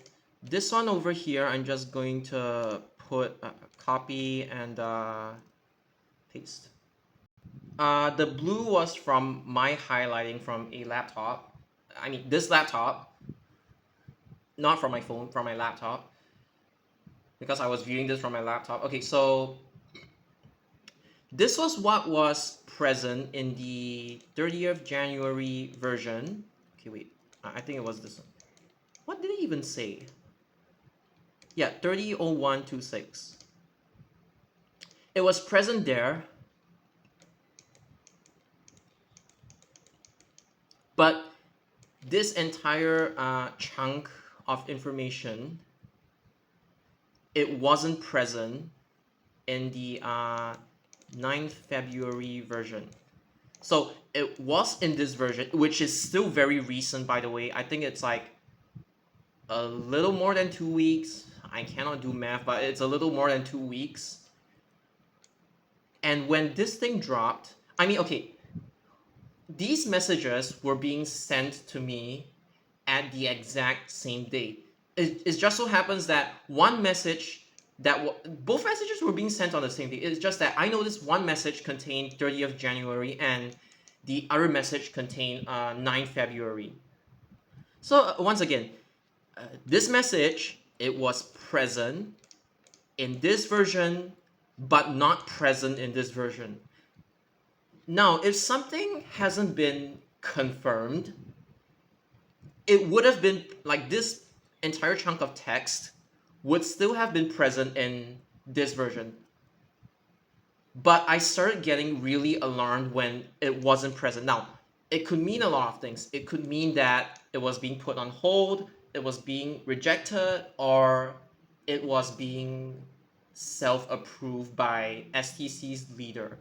this one over here, I'm just going to put a copy and paste. The blue was from my highlighting from a laptop. I mean, this laptop, not from my phone, from my laptop, because I was viewing this from my laptop. Okay, so this was what was present in the 30th January version. Okay, wait, I think it was this one. What did it even say? Yeah, 300126. It was present there, but this entire chunk of information, it wasn't present in the 9th February version. So it was in this version, which is still very recent, by the way. I think it's like a little more than 2 weeks. I cannot do math, but it's a little more than 2 weeks. And when this thing dropped, I mean, okay, these messages were being sent to me at the exact same date. It just so happens that one message both messages were being sent on the same day. It's just that I noticed one message contained 30th January and the other message contained 9th February. So once again, this message, it was present in this version, but not present in this version. Now, if something hasn't been confirmed, it would have been like this entire chunk of text would still have been present in this version. But I started getting really alarmed when it wasn't present. Now, it could mean a lot of things. It could mean that it was being put on hold, it was being rejected, or it was being self-approved by STC's leader.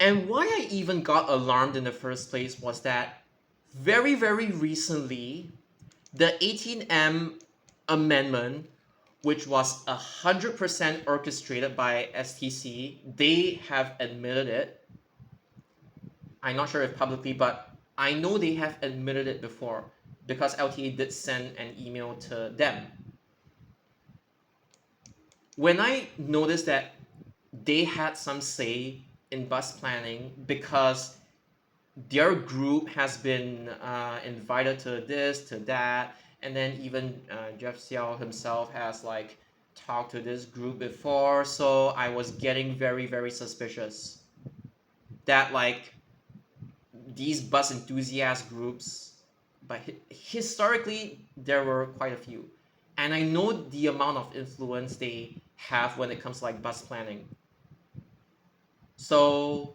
And why I even got alarmed in the first place was that very, very recently, the 18M amendment, which was 100% orchestrated by STC, they have admitted it. I'm not sure if publicly, but I know they have admitted it before because LTA did send an email to them. When I noticed that they had some say in bus planning because their group has been invited to this, to that, and then even Jeff Xiao himself has like talked to this group before, so I was getting very, very suspicious that like these bus enthusiast groups, but historically there were quite a few, and I know the amount of influence they have when it comes to like bus planning. So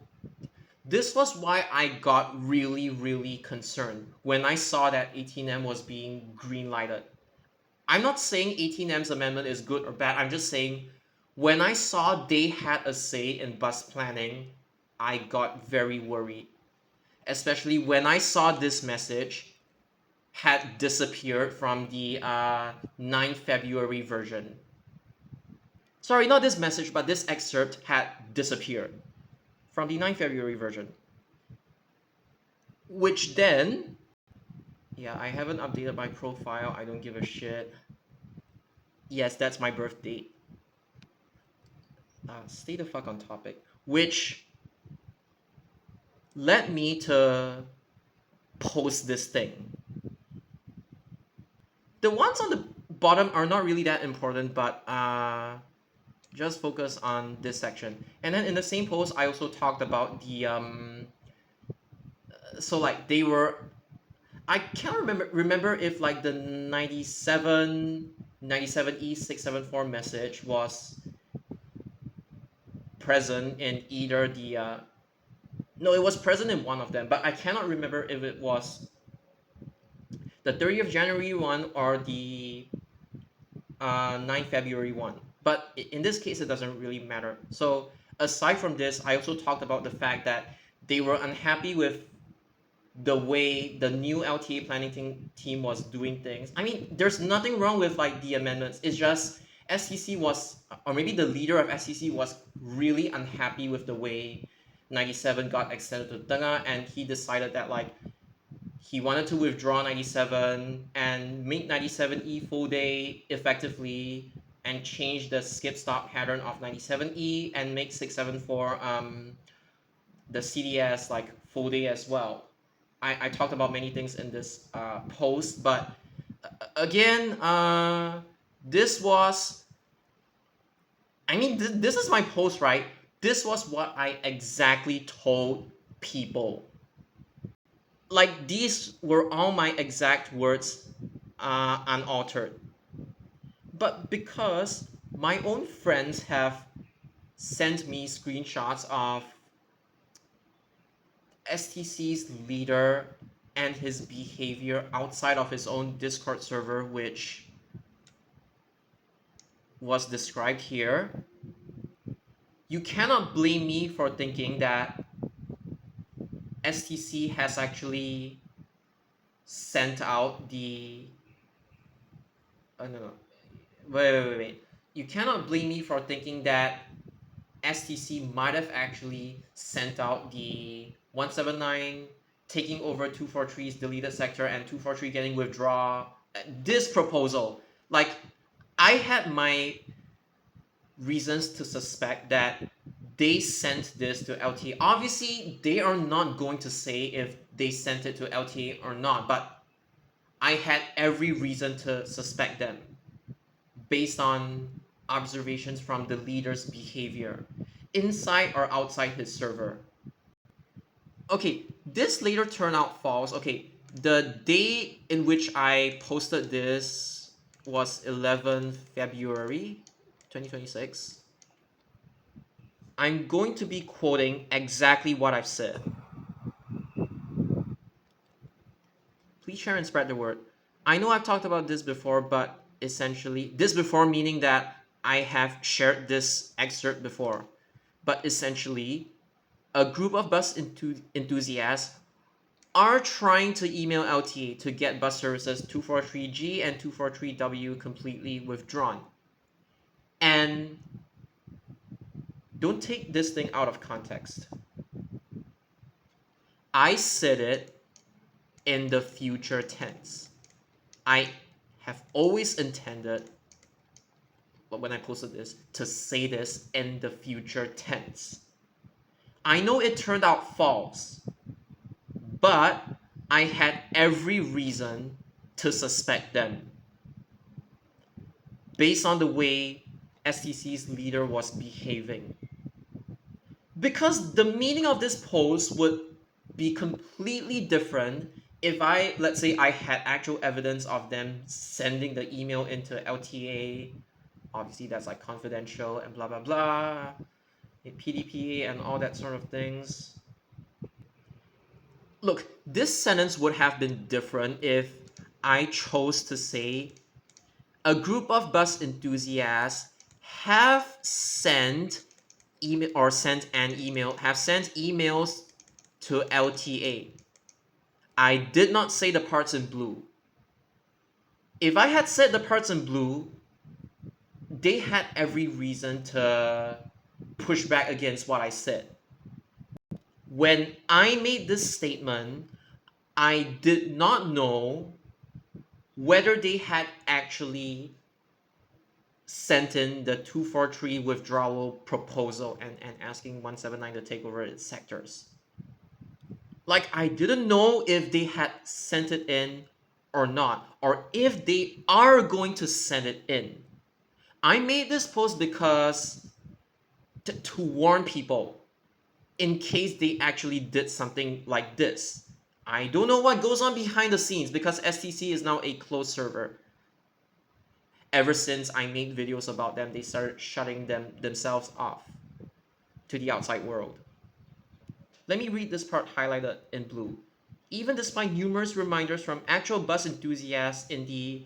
this was why I got really, really concerned when I saw that 18M was being green-lighted. I'm not saying 18M's amendment is good or bad. I'm just saying when I saw they had a say in bus planning, I got very worried. Especially when I saw this message had disappeared from the 9th February version. Sorry, not this message, but this excerpt had disappeared from the 9th February version. Which then, yeah, I haven't updated my profile. I don't give a shit. Yes, that's my birth date. Stay the fuck on topic. Which led me to post this thing. The ones on the bottom are not really that important, but just focus on this section. And then in the same post, I also talked about the so like they were, I can't remember if like the 97E674 message was present in either the no, it was present in one of them, but I cannot remember if it was the 30th January one or the 9th February one. But in this case, it doesn't really matter. So aside from this, I also talked about the fact that they were unhappy with the way the new LTA planning team was doing things. I mean, there's nothing wrong with like the amendments. It's just STC was, or maybe the leader of STC was really unhappy with the way 97 got extended to Tengah, and he decided that like he wanted to withdraw 97 and make 97E full day effectively and change the skip stop pattern of 97E and make 674 the CDS like full day as well. I talked about many things in this post, but again, this was, I mean, this is my post, right? This was what I exactly told people. Like, these were all my exact words, unaltered. But because my own friends have sent me screenshots of STC's leader and his behavior outside of his own Discord server, which was described here, you cannot blame me for thinking that STC has actually sent out the... no. Wait. You cannot blame me for thinking that STC might have actually sent out the 179 taking over 243's deleted sector and 243 getting withdraw. This proposal, like, I had my reasons to suspect that they sent this to LTA. Obviously, they are not going to say if they sent it to LTA or not, but I had every reason to suspect them based on observations from the leader's behavior inside or outside his server. Okay, this later turned out false. Okay, the day in which I posted this was 11th February 2026. I'm going to be quoting exactly what I've said. Please share and spread the word. I know I've talked about this before, but essentially, this before meaning that I have shared this excerpt before, but essentially, a group of bus enthusiasts are trying to email LTA to get bus services 243G and 243W completely withdrawn. And don't take this thing out of context. I said it in the future tense. I have always intended, when I posted this, to say this in the future tense. I know it turned out false, but I had every reason to suspect them based on the way STC's leader was behaving. Because the meaning of this post would be completely different if let's say I had actual evidence of them sending the email into LTA. Obviously, that's like confidential and blah, blah, blah, PDP and all that sort of things. Look, this sentence would have been different if I chose to say a group of bus enthusiasts have sent email or sent an email, have sent emails to LTA. I did not say the parts in blue. If I had said the parts in blue, they had every reason to push back against what I said. When I made this statement, I did not know whether they had actually sent in the 243 withdrawal proposal and asking 179 to take over its sectors. Like, I didn't know if they had sent it in or not, or if they are going to send it in. I made this post because to warn people in case they actually did something like this. I don't know what goes on behind the scenes because STC is now a closed server. Ever since I made videos about them, they started shutting themselves off to the outside world. Let me read this part highlighted in blue. Even despite numerous reminders from actual bus enthusiasts in the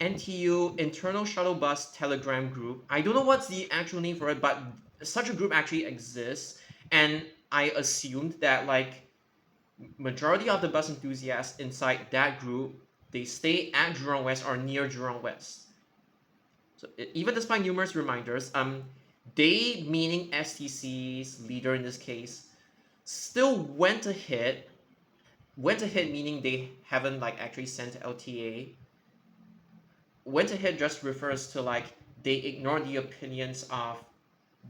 NTU internal shuttle bus telegram group, I don't know what's the actual name for it, but such a group actually exists, and I assumed that like majority of the bus enthusiasts inside that group, they stay at Jurong West or near Jurong West. So even despite numerous reminders, they, meaning STC's leader in this case, still went ahead meaning they haven't like actually sent LTA. Went ahead just refers to like they ignored the opinions of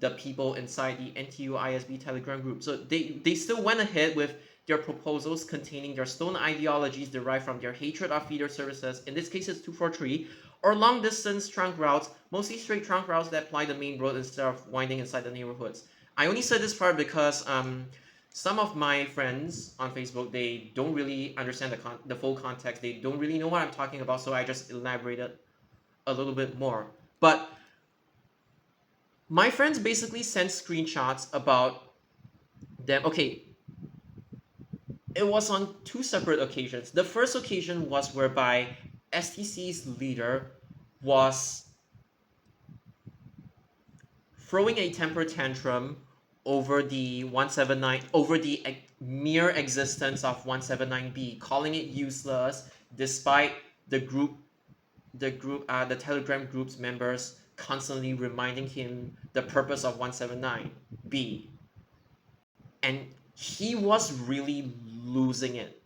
the people inside the NTU ISB Telegram group. So they still went ahead with their proposals containing their stone ideologies derived from their hatred of feeder services, in this case it's 243, or long distance trunk routes, mostly straight trunk routes that ply the main road instead of winding inside the neighborhoods. I only said this part because some of my friends on Facebook, they don't really understand the full context. They don't really know what I'm talking about, so I just elaborated a little bit more. But my friends basically sent screenshots about them. Okay, it was on two separate occasions. The first occasion was whereby STC's leader was throwing a temper tantrum over the 179, over the mere existence of 179B, calling it useless despite the Telegram group's members constantly reminding him the purpose of 179B. And he was really losing it.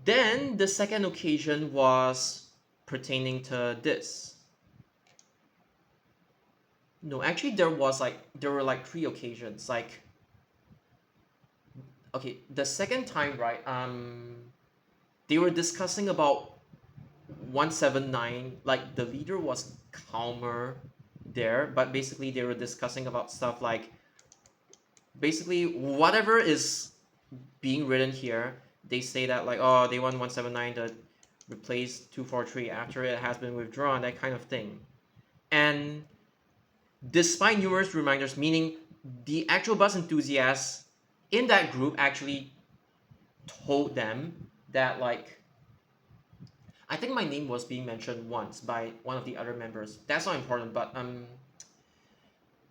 Then the second occasion was pertaining to this. No, actually there were like three occasions. Like, okay, the second time, right, they were discussing about 179. Like, the leader was calmer there, but basically they were discussing about stuff like, basically whatever is being written here, they say that like, oh, they want 179 to replace 243 after it has been withdrawn, that kind of thing. And despite numerous reminders, meaning the actual bus enthusiasts in that group actually told them that, like, I think my name was being mentioned once by one of the other members. That's not important, but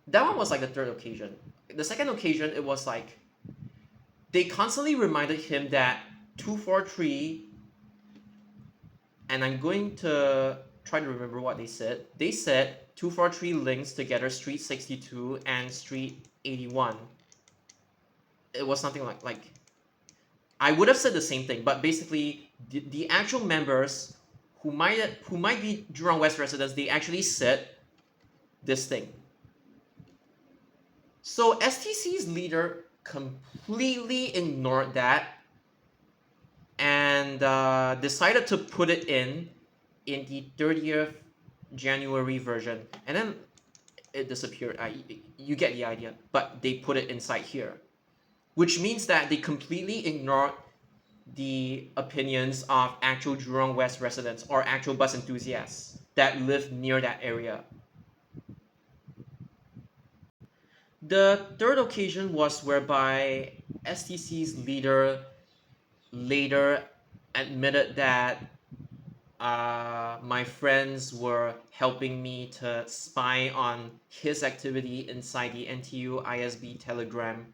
that one was like the third occasion. The second occasion, it was like they constantly reminded him that 243, and I'm going to try to remember what they said. They said 243 links together Street 62 and Street 81. It was something like I would have said the same thing, but basically the actual members who might be Jurong West residents, they actually said this thing. So STC's leader completely ignored that and decided to put it in the 30th January version, and then it disappeared. You get the idea, but they put it inside here, which means that they completely ignored the opinions of actual Jurong West residents or actual bus enthusiasts that live near that area. The third occasion was whereby STC's leader later admitted that my friends were helping me to spy on his activity inside the NTU ISB Telegram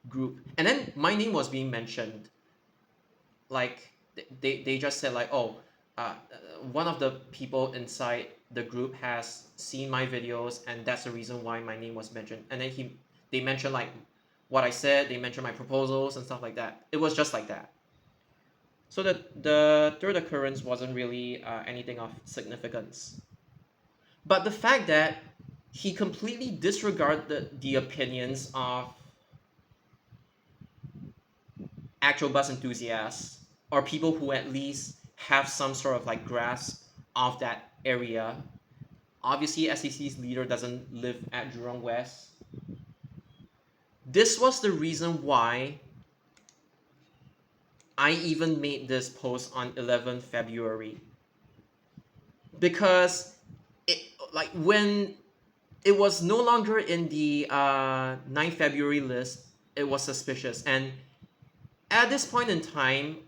group. And then my name was being mentioned. Like, they just said like, oh, one of the people inside the group has seen my videos and that's the reason why my name was mentioned. And then they mentioned like what I said, they mentioned my proposals and stuff like that. It was just like that. So the third occurrence wasn't really anything of significance. But the fact that he completely disregarded the opinions of actual bus enthusiasts or people who at least have some sort of like grasp of that area. Obviously, SEC's leader doesn't live at Jurong West. This was the reason why I even made this post on 11th February. Because it, like, when it was no longer in the 9th February list, it was suspicious. And at this point in time,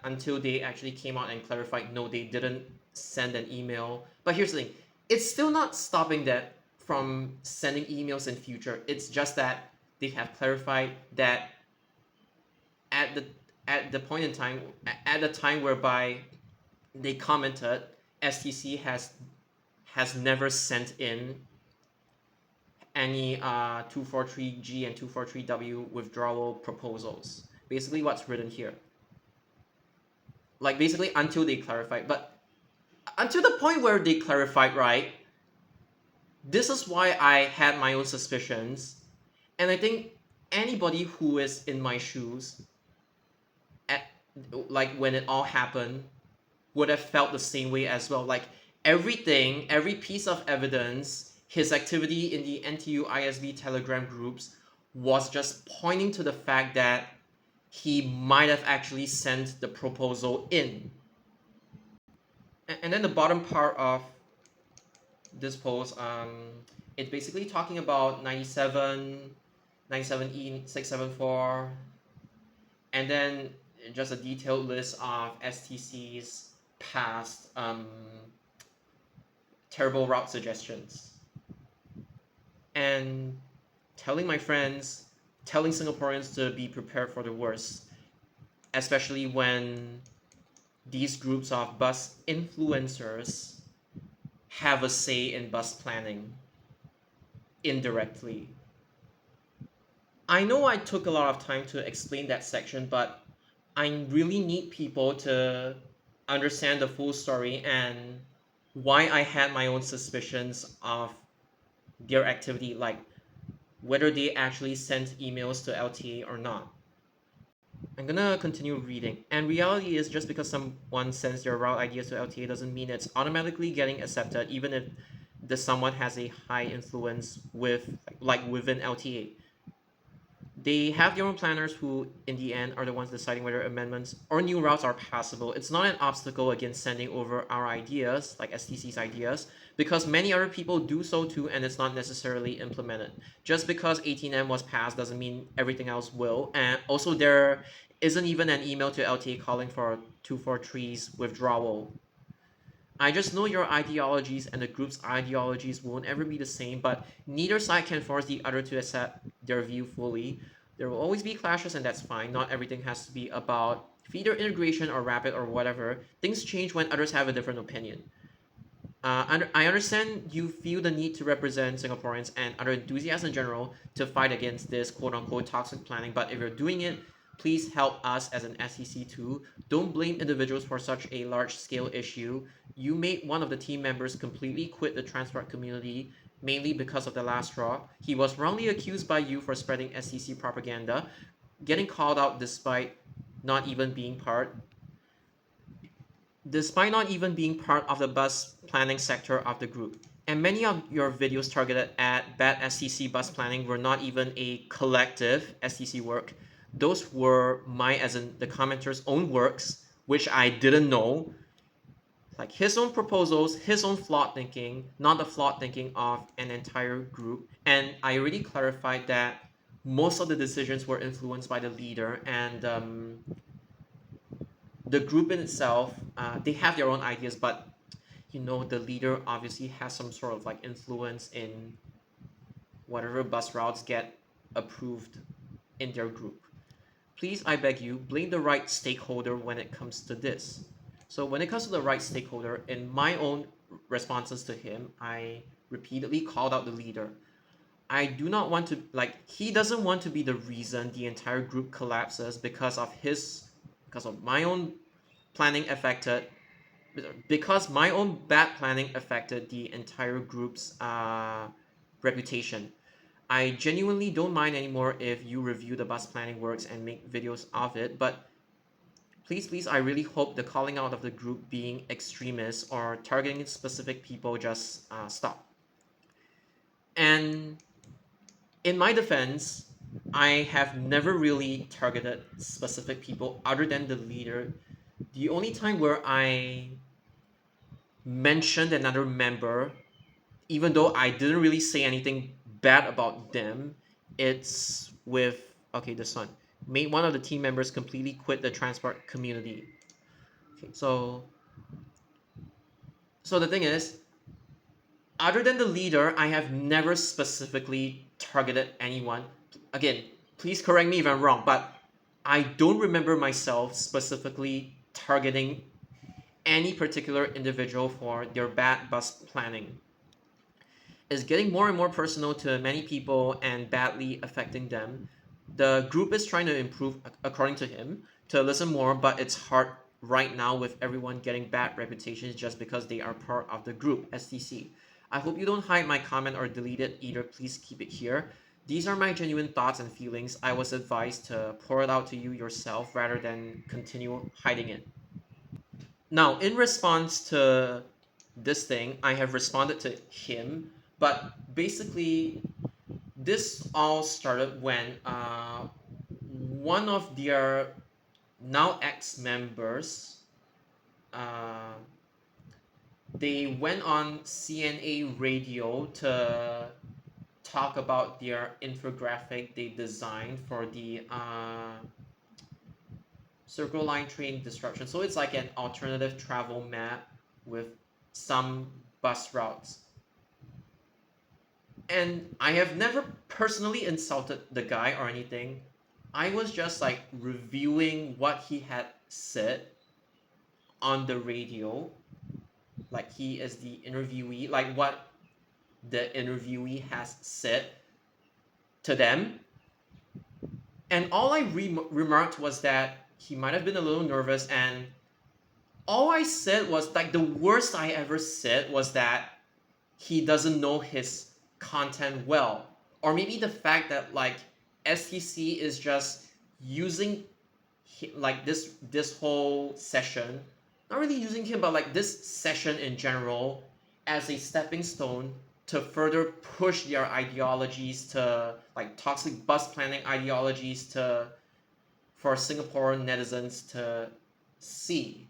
until they actually came out and clarified, no, they didn't send an email. But here's the thing, it's still not stopping that from sending emails in future. It's just that they have clarified that at the point in time, at the time whereby they commented, STC has never sent in any 243G and 243W withdrawal proposals. Basically what's written here. Like, basically until they clarified. But until the point where they clarified, right, this is why I had my own suspicions. And I think anybody who is in my shoes, like when it all happened, would have felt the same way as well. Like, every piece of evidence, his activity in the NTU ISB Telegram groups was just pointing to the fact that he might have actually sent the proposal in. And then the bottom part of this post, it's basically talking about 97, 97E, 674, and then just a detailed list of STC's past terrible route suggestions. And telling my friends, telling Singaporeans to be prepared for the worst, especially when these groups of bus influencers have a say in bus planning indirectly. I know I took a lot of time to explain that section, but I really need people to understand the full story and why I had my own suspicions of their activity, like whether they actually sent emails to LTA or not. I'm gonna continue reading. And reality is just because someone sends their route ideas to LTA doesn't mean it's automatically getting accepted, even if the someone has a high influence with like within LTA. They have their own planners who, in the end, are the ones deciding whether amendments or new routes are passable. It's not an obstacle against sending over our ideas, like STC's ideas, because many other people do so too, and it's not necessarily implemented. Just because 18M was passed doesn't mean everything else will. And also, there isn't even an email to LTA calling for 243's withdrawal. I just know your ideologies and the group's ideologies won't ever be the same, but neither side can force the other to accept their view fully. There will always be clashes, and that's fine. Not everything has to be about feeder integration or rapid or whatever. Things change when others have a different opinion. I understand you feel the need to represent Singaporeans and other enthusiasts in general to fight against this quote unquote toxic planning, but if you're doing it, please help us as an SEC too. Don't blame individuals for such a large scale issue. You made one of the team members completely quit the transport community mainly because of the last straw. He was wrongly accused by you for spreading SEC propaganda, getting called out not even being part despite not even being part of the bus planning sector of the group. And many of your videos targeted at bad STC bus planning were not even a collective STC work. Those were as in the commenter's own works, which I didn't know. Like his own proposals, his own flawed thinking, not the flawed thinking of an entire group. And I already clarified that most of the decisions were influenced by the leader, and the group in itself, they have their own ideas, but the leader obviously has some sort of like influence in whatever bus routes get approved in their group. Please, I beg you, blame the right stakeholder when it comes to this. So when it comes to the right stakeholder, in my own responses to him, I repeatedly called out the leader. I do not want to he doesn't want to be the reason the entire group collapses because of my own planning affected because my own bad planning affected the entire group's reputation. I genuinely don't mind anymore if you review the bus planning works and make videos of it, but please, I really hope the calling out of the group being extremists or targeting specific people just stop. And in my defense, I have never really targeted specific people other than the leader. The only time where I mentioned another member, even though I didn't really say anything bad about them, it's with okay, this one made one of the team members completely quit the transport community. Okay, so the thing is, other than the leader, I have never specifically targeted anyone. Again, please correct me if I'm wrong, but I don't remember myself specifically targeting any particular individual for their bad bus planning. Is getting more and more personal to many people and badly affecting them. The group is trying to improve, according to him, to listen more, but it's hard right now with everyone getting bad reputations just because they are part of the group, STC. I hope you don't hide my comment or delete it either. Please keep it here. These are my genuine thoughts and feelings. I was advised to pour it out to you yourself rather than continue hiding it. Now, in response to this thing, I have responded to him, but basically, this all started when one of their now ex members, uh, they went on CNA radio to talk about their infographic they designed for the Circle Line train disruption. So it's like an alternative travel map with some bus routes. And I have never personally insulted the guy or anything. I was just like reviewing what he had said on the radio. like he is the interviewee, like what the interviewee has said to them. And all I remarked was that he might have been a little nervous, and all I said was like the worst I ever said was that he doesn't know his content well, or maybe the fact that like STC is just using like this whole session, not really using him, but like this session in general as a stepping stone to further push their ideologies, to like toxic bus planning ideologies, to for Singapore netizens to see.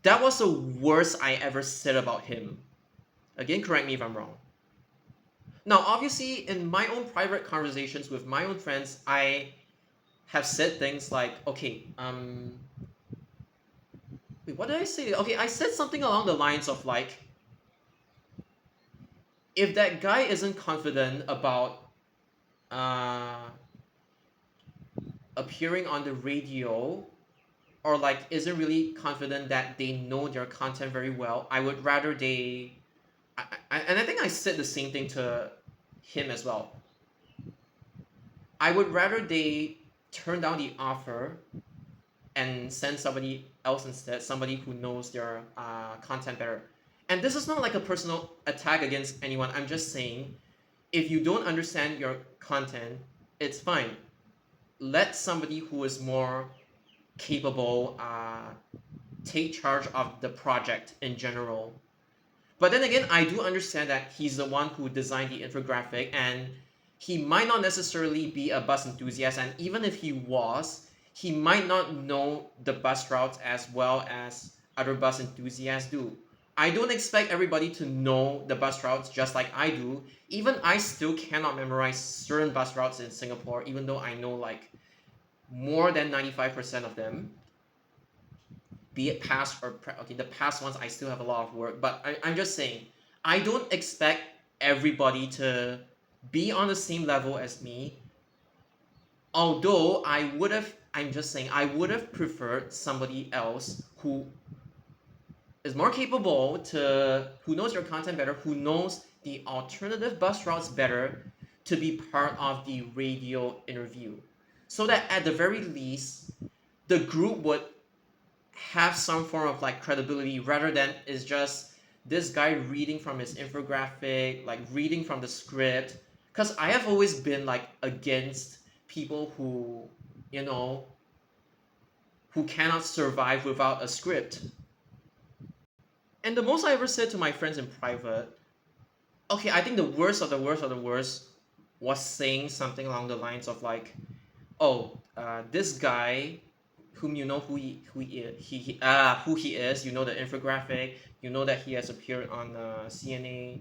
That was the worst I ever said about him. Again, correct me if I'm wrong. Now, obviously, in my own private conversations with my own friends, I have said things like, okay, wait, what did I say? Okay, I said something along the lines of like, if that guy isn't confident about uh, appearing on the radio, or like isn't really confident that they know their content very well, I would rather they. And I think I said the same thing to him as well. I would rather they turn down the offer and send somebody else instead, somebody who knows their content better. And this is not like a personal attack against anyone. I'm just saying, if you don't understand your content, it's fine. Let somebody who is more capable take charge of the project in general. But then again, I do understand that he's the one who designed the infographic, and he might not necessarily be a bus enthusiast. And even if he was, he might not know the bus routes as well as other bus enthusiasts do. I don't expect everybody to know the bus routes just like I do. Even I still cannot memorize certain bus routes in Singapore, even though I know like more than 95% of them. Be it past or okay, the past ones I still have a lot of work, but I'm just saying, I don't expect everybody to be on the same level as me. Although I'm just saying, I would have preferred somebody else who is more capable, to who knows your content better, who knows the alternative bus routes better, to be part of the radio interview, so that at the very least the group would have some form of like credibility, rather than is just this guy reading from his infographic, like reading from the script. Because I have always been like against people who, you know, who cannot survive without a script. And the most I ever said to my friends in private, okay, I think the worst of the worst of the worst was saying something along the lines of like, oh, this guy whom you know who he is, you know the infographic, you know that he has appeared on CNA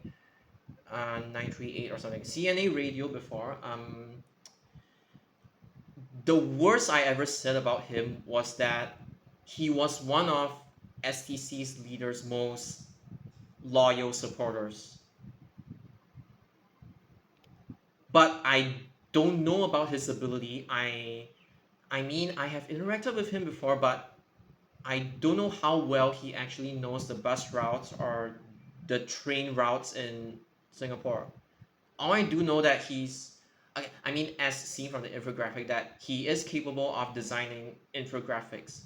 938 or something, CNA radio before. The worst I ever said about him was that he was one of STC's leader's most loyal supporters. But I don't know about his ability. I mean, I have interacted with him before, but I don't know how well he actually knows the bus routes or the train routes in Singapore. All I do know that I mean, as seen from the infographic, that he is capable of designing infographics.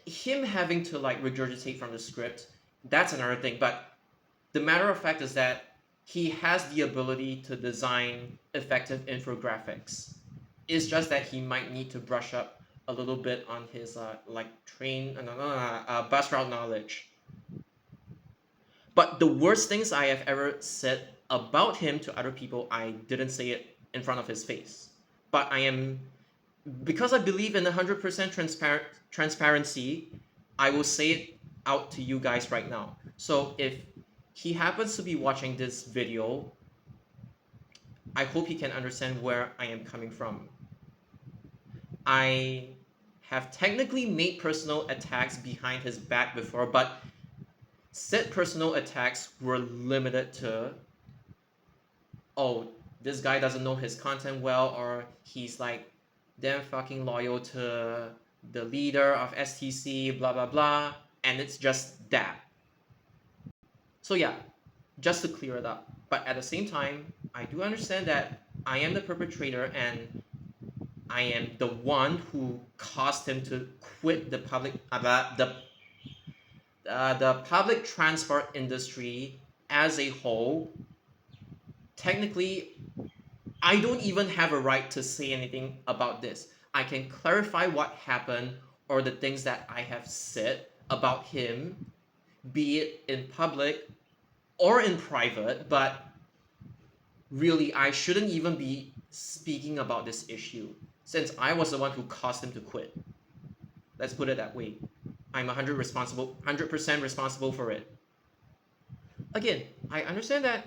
Him having to like regurgitate from the script, that's another thing. But the matter of fact is that he has the ability to design effective infographics. It's just that he might need to brush up a little bit on his like bus route knowledge. But the worst things I have ever said about him to other people, I didn't say it in front of his face. But I am, because I believe in 100% transparency, I will say it out to you guys right now. So if he happens to be watching this video, I hope he can understand where I am coming from. I have technically made personal attacks behind his back before, but said personal attacks were limited to, oh, this guy doesn't know his content well, or he's like damn fucking loyal to the leader of STC, blah blah blah, and it's just that. So yeah, just to clear it up. But at the same time, I do understand that I am the perpetrator and I am the one who caused him to quit the public transport industry as a whole. Technically, I don't even have a right to say anything about this. I can clarify what happened or the things that I have said about him, be it in public or in private, but really, I shouldn't even be speaking about this issue since I was the one who caused him to quit. Let's put it that way. I'm 100% responsible for it. Again, I understand that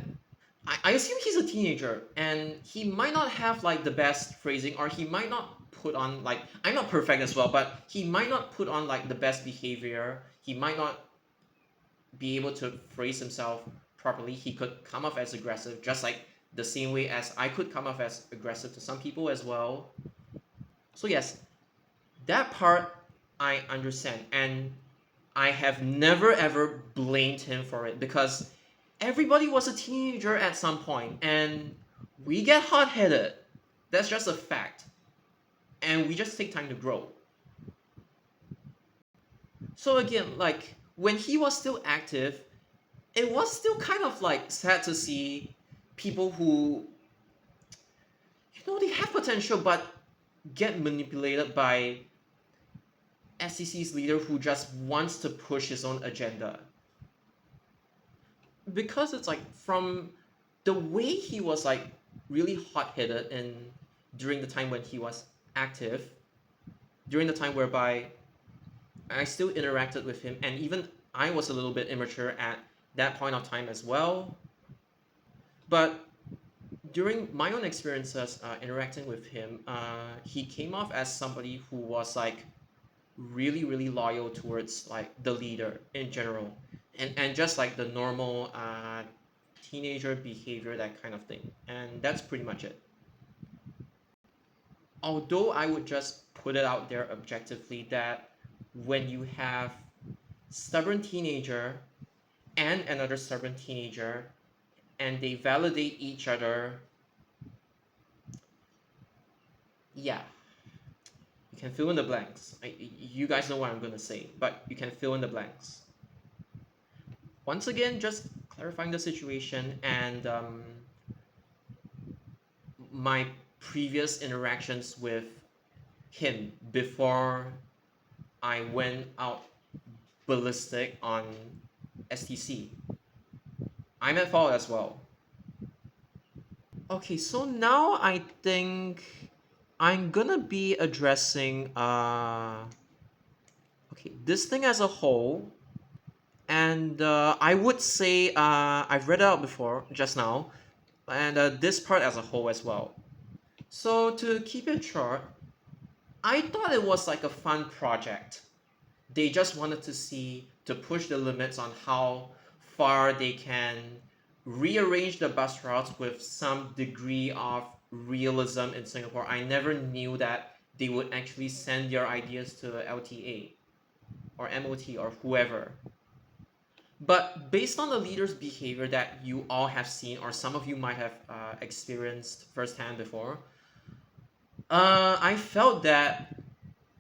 I assume he's a teenager and he might not have like the best phrasing or he might not put on like I'm not perfect as well, but he might not put on like the best behavior. He might not be able to phrase himself properly. He could come off as aggressive, just like the same way as I could come off as aggressive to some people as well. So yes, that part I understand, and I have never ever blamed him for it because everybody was a teenager at some point, and we get hot headed. That's just a fact, and we just take time to grow. So again, like when he was still active, it was still kind of like sad to see people who they have potential but get manipulated by SCC's leader who just wants to push his own agenda. Because it's like from the way he was like really hot-headed and during the time when he was active, during the time whereby I still interacted with him and even I was a little bit immature at that point of time as well. But during my own experiences interacting with him, he came off as somebody who was like really really loyal towards like the leader in general, and just like the normal teenager behavior, that kind of thing, and that's pretty much it. Although I would just put it out there objectively that when you have stubborn teenager and another stubborn teenager and they validate each other, yeah, you can fill in the blanks. You guys know what I'm going to say, but you can fill in the blanks. Once again, just clarifying the situation and my previous interactions with him before I went out ballistic on STC. I'm at fault as well. Okay, so now I think I'm gonna be addressing this thing as a whole, and I would say I've read it out before just now, and this part as a whole as well. So to keep it short, I thought it was like a fun project. They just wanted to see to push the limits on how far they can rearrange the bus routes with some degree of realism in Singapore. I never knew that they would actually send your ideas to LTA or MOT or whoever. But based on the leader's behavior that you all have seen, or some of you might have experienced firsthand before, I felt that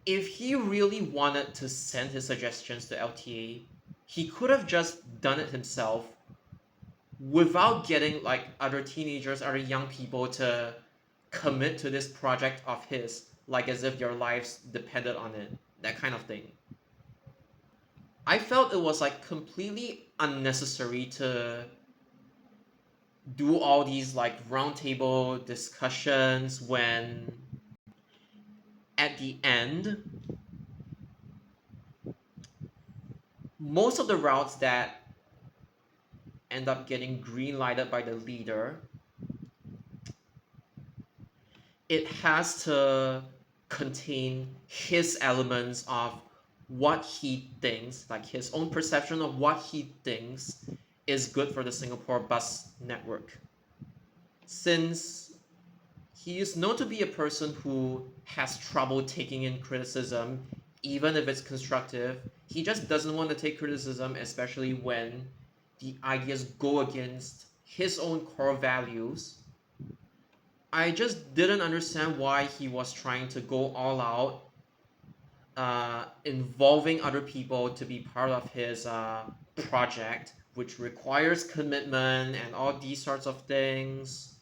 if he really wanted to send his suggestions to LTA, he could have just done it himself without getting like other teenagers, other young people to commit to this project of his, like as if their lives depended on it, that kind of thing. I felt it was like completely unnecessary to do all these like roundtable discussions when at the end most of the routes that end up getting green lighted by the leader, it has to contain his elements of what he thinks, like his own perception of what he thinks is good for the Singapore bus network. Since he is known to be a person who has trouble taking in criticism, even if it's constructive, he just doesn't want to take criticism, especially when the ideas go against his own core values, I just didn't understand why he was trying to go all out, involving other people to be part of his project, which requires commitment and all these sorts of things.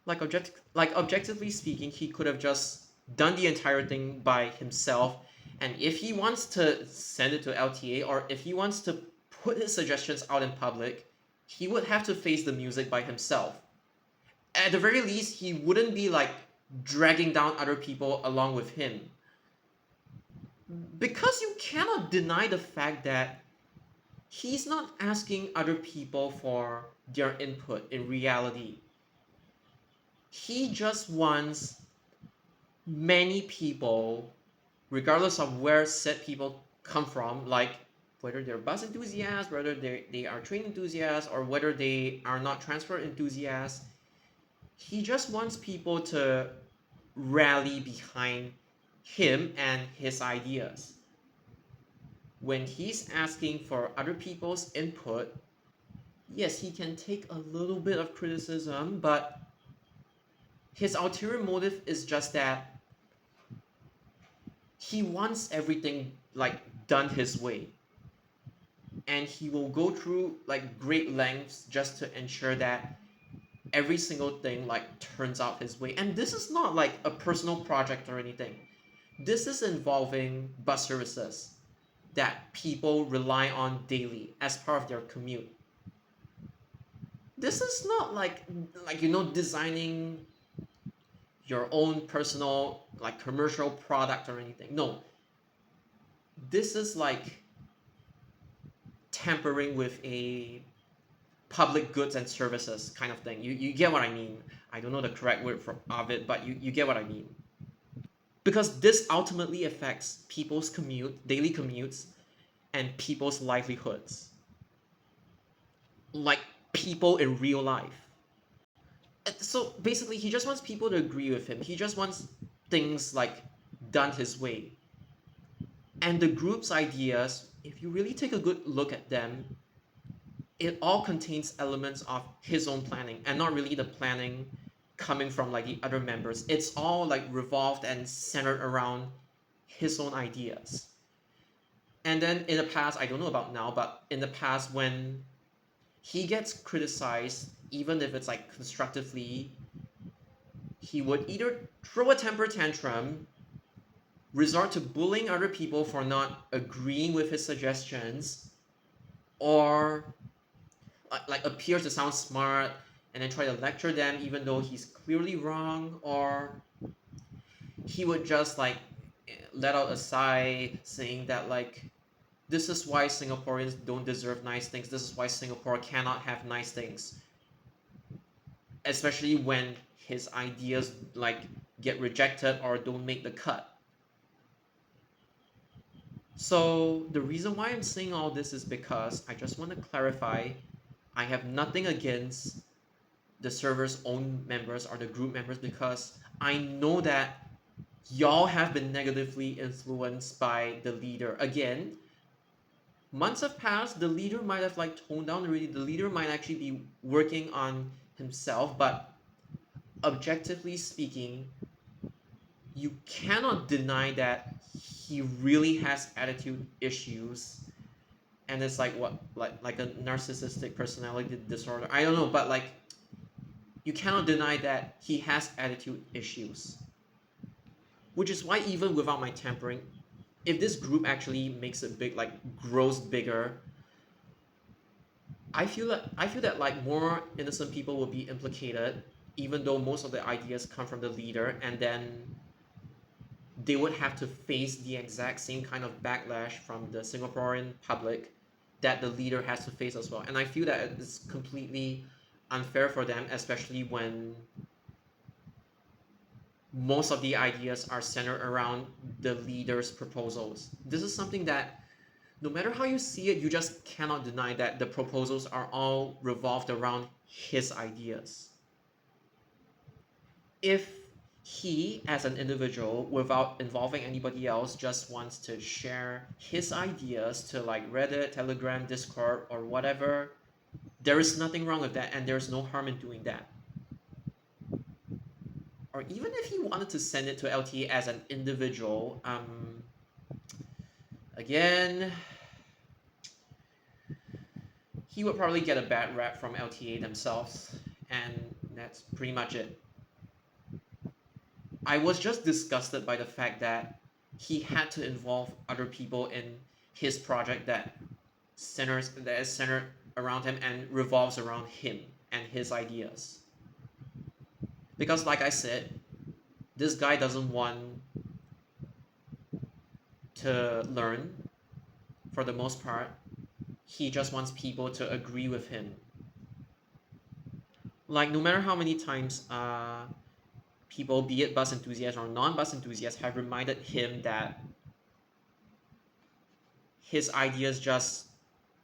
Like objectively speaking, he could have just done the entire thing by himself. And if he wants to send it to LTA, or if he wants to put his suggestions out in public, he would have to face the music by himself. At the very least, he wouldn't be like dragging down other people along with him. Because you cannot deny the fact that he's not asking other people for their input in reality. He just wants many people, regardless of where said people come from, like whether they're bus enthusiasts, whether they are train enthusiasts, or whether they are not transfer enthusiasts, he just wants people to rally behind him and his ideas. When he's asking for other people's input, yes, he can take a little bit of criticism, but his ulterior motive is just that he wants everything like done his way, and he will go through like great lengths just to ensure that every single thing like turns out his way. And this is not like a personal project or anything. This is involving bus services that people rely on daily as part of their commute. This is not like designing your own personal like commercial product or anything. No, this is like tampering with a public goods and services kind of thing. You get what I mean. I don't know the correct word of it, but you get what I mean. Because this ultimately affects people's daily commutes, and people's livelihoods. Like people in real life. So basically, he just wants people to agree with him. He just wants things like done his way. And the group's ideas, if you really take a good look at them, it all contains elements of his own planning and not really the planning coming from like the other members. It's all like revolved and centered around his own ideas. And then in the past, I don't know about now, but in the past, when he gets criticized, even if it's like constructively, he would either throw a temper tantrum, resort to bullying other people for not agreeing with his suggestions, or like appear to sound smart and then try to lecture them even though he's clearly wrong, or he would just like let out a sigh saying that like this is why Singaporeans don't deserve nice things. This is why Singapore cannot have nice things. Especially when his ideas like get rejected or don't make the cut. So the reason why I'm saying all this is because I just want to clarify, I have nothing against the server's own members or the group members, because I know that y'all have been negatively influenced by the leader. Again, months have passed, the leader might have like toned down already, the leader might actually be working on himself, but objectively speaking, you cannot deny that he really has attitude issues, and it's like what like a narcissistic personality disorder. I don't know, but like you cannot deny that he has attitude issues. Which is why even without my tampering, if this group actually makes it big, like grows bigger, I feel that like more innocent people will be implicated, even though most of the ideas come from the leader, and then they would have to face the exact same kind of backlash from the Singaporean public that the leader has to face as well. And I feel that it's completely unfair for them, especially when most of the ideas are centered around the leader's proposals. This is something that no matter how you see it, you just cannot deny that the proposals are all revolved around his ideas. If he, as an individual, without involving anybody else, just wants to share his ideas to like Reddit, Telegram, Discord, or whatever. There is nothing wrong with that, and there's no harm in doing that. Or even if he wanted to send it to LTA as an individual, again, he would probably get a bad rap from LTA themselves, and that's pretty much it. I was just disgusted by the fact that he had to involve other people in his project that is centered around him and revolves around him and his ideas. Because like I said, this guy doesn't want to learn for the most part. He just wants people to agree with him. Like no matter how many times people, be it bus enthusiasts or non-bus enthusiasts, have reminded him that his ideas just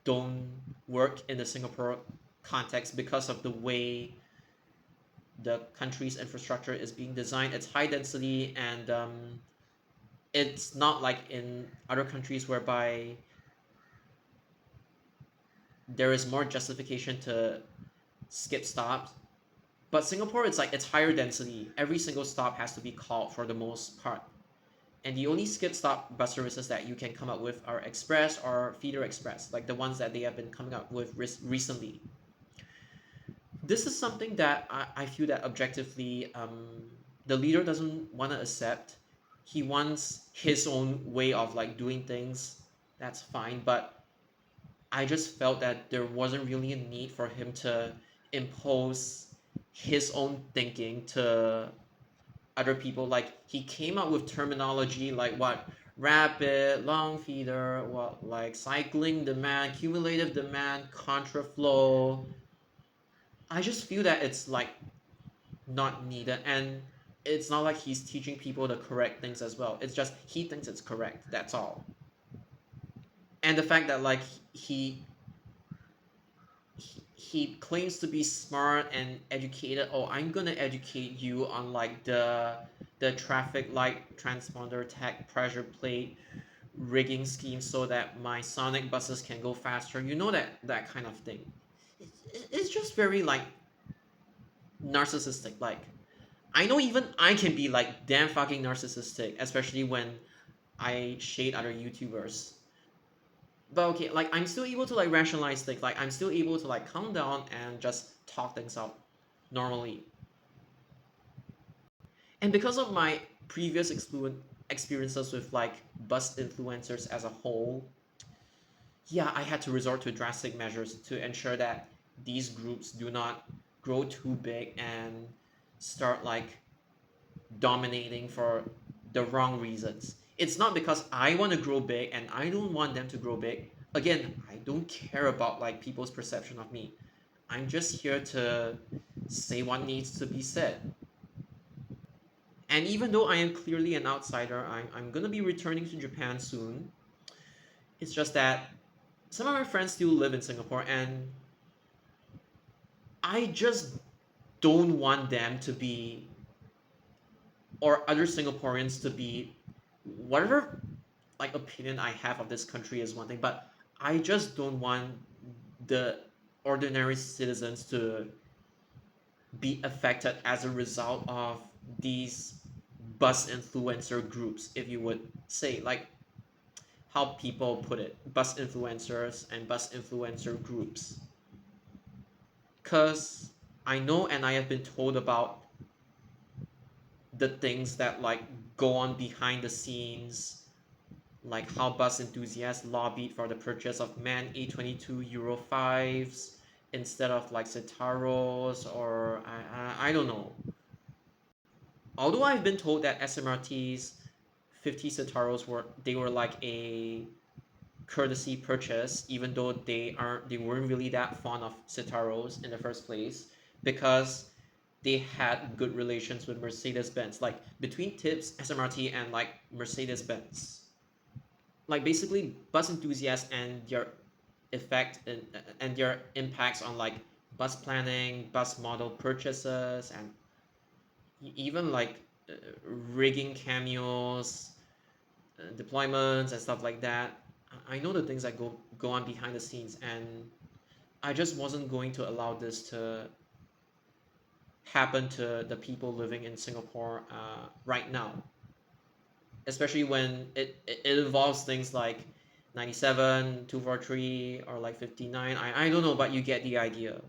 don't work in the Singapore context because of the way the country's infrastructure is being designed. It's high density, and it's not like in other countries whereby there is more justification to skip stops. But Singapore, it's like it's higher density. Every single stop has to be called for the most part. And the only skip stop bus services that you can come up with are Express or Feeder Express, like the ones that they have been coming up with recently. This is something that I feel that objectively the leader doesn't want to accept. He wants his own way of like doing things. That's fine, but I just felt that there wasn't really a need for him to impose his own thinking to other people. Like he came up with terminology like what rapid, long feeder, what like cycling demand, cumulative demand, contraflow. I just feel that it's like not needed, and it's not like he's teaching people the correct things as well. It's just he thinks it's correct. That's all. And the fact that like he claims to be smart and educated. Oh, I'm gonna educate you on like the traffic light transponder tech pressure plate rigging scheme so that my sonic buses can go faster. You know that kind of thing. It's just very like narcissistic. Like I know even I can be like damn fucking narcissistic, especially when I shade other YouTubers. But okay, like I'm still able to like rationalize things. Like I'm still able to like calm down and just talk things out normally. And because of my previous experiences with like bus influencers as a whole, yeah, I had to resort to drastic measures to ensure that these groups do not grow too big and start like dominating for the wrong reasons. It's not because I want to grow big and I don't want them to grow big. Again, I don't care about like people's perception of me. I'm just here to say what needs to be said. And even though I am clearly an outsider, I'm gonna be returning to Japan soon. It's just that some of my friends still live in Singapore, and I just don't want them to be, or other Singaporeans to be, whatever like opinion I have of this country is one thing, but I just don't want the ordinary citizens to be affected as a result of these bus influencer groups, if you would say, like how people put it, bus influencers and bus influencer groups. Because I know and I have been told about the things that like go on behind the scenes, like how bus enthusiasts lobbied for the purchase of MAN A22 Euro 5s instead of like Citaros, or I don't know. Although I've been told that SMRT's 50 Citaros were like a courtesy purchase, even though they weren't really that fond of Citaros in the first place, because they had good relations with Mercedes Benz, like between Tips, SMRT, and like Mercedes Benz. Like basically bus enthusiasts and their effect and their impacts on like bus planning, bus model purchases, and even like rigging cameos, deployments, and stuff like that. I know the things that go on behind the scenes, and I just wasn't going to allow this to happen to the people living in Singapore right now, especially when it involves things like 97, 243, or like 59. I don't know, but you get the idea.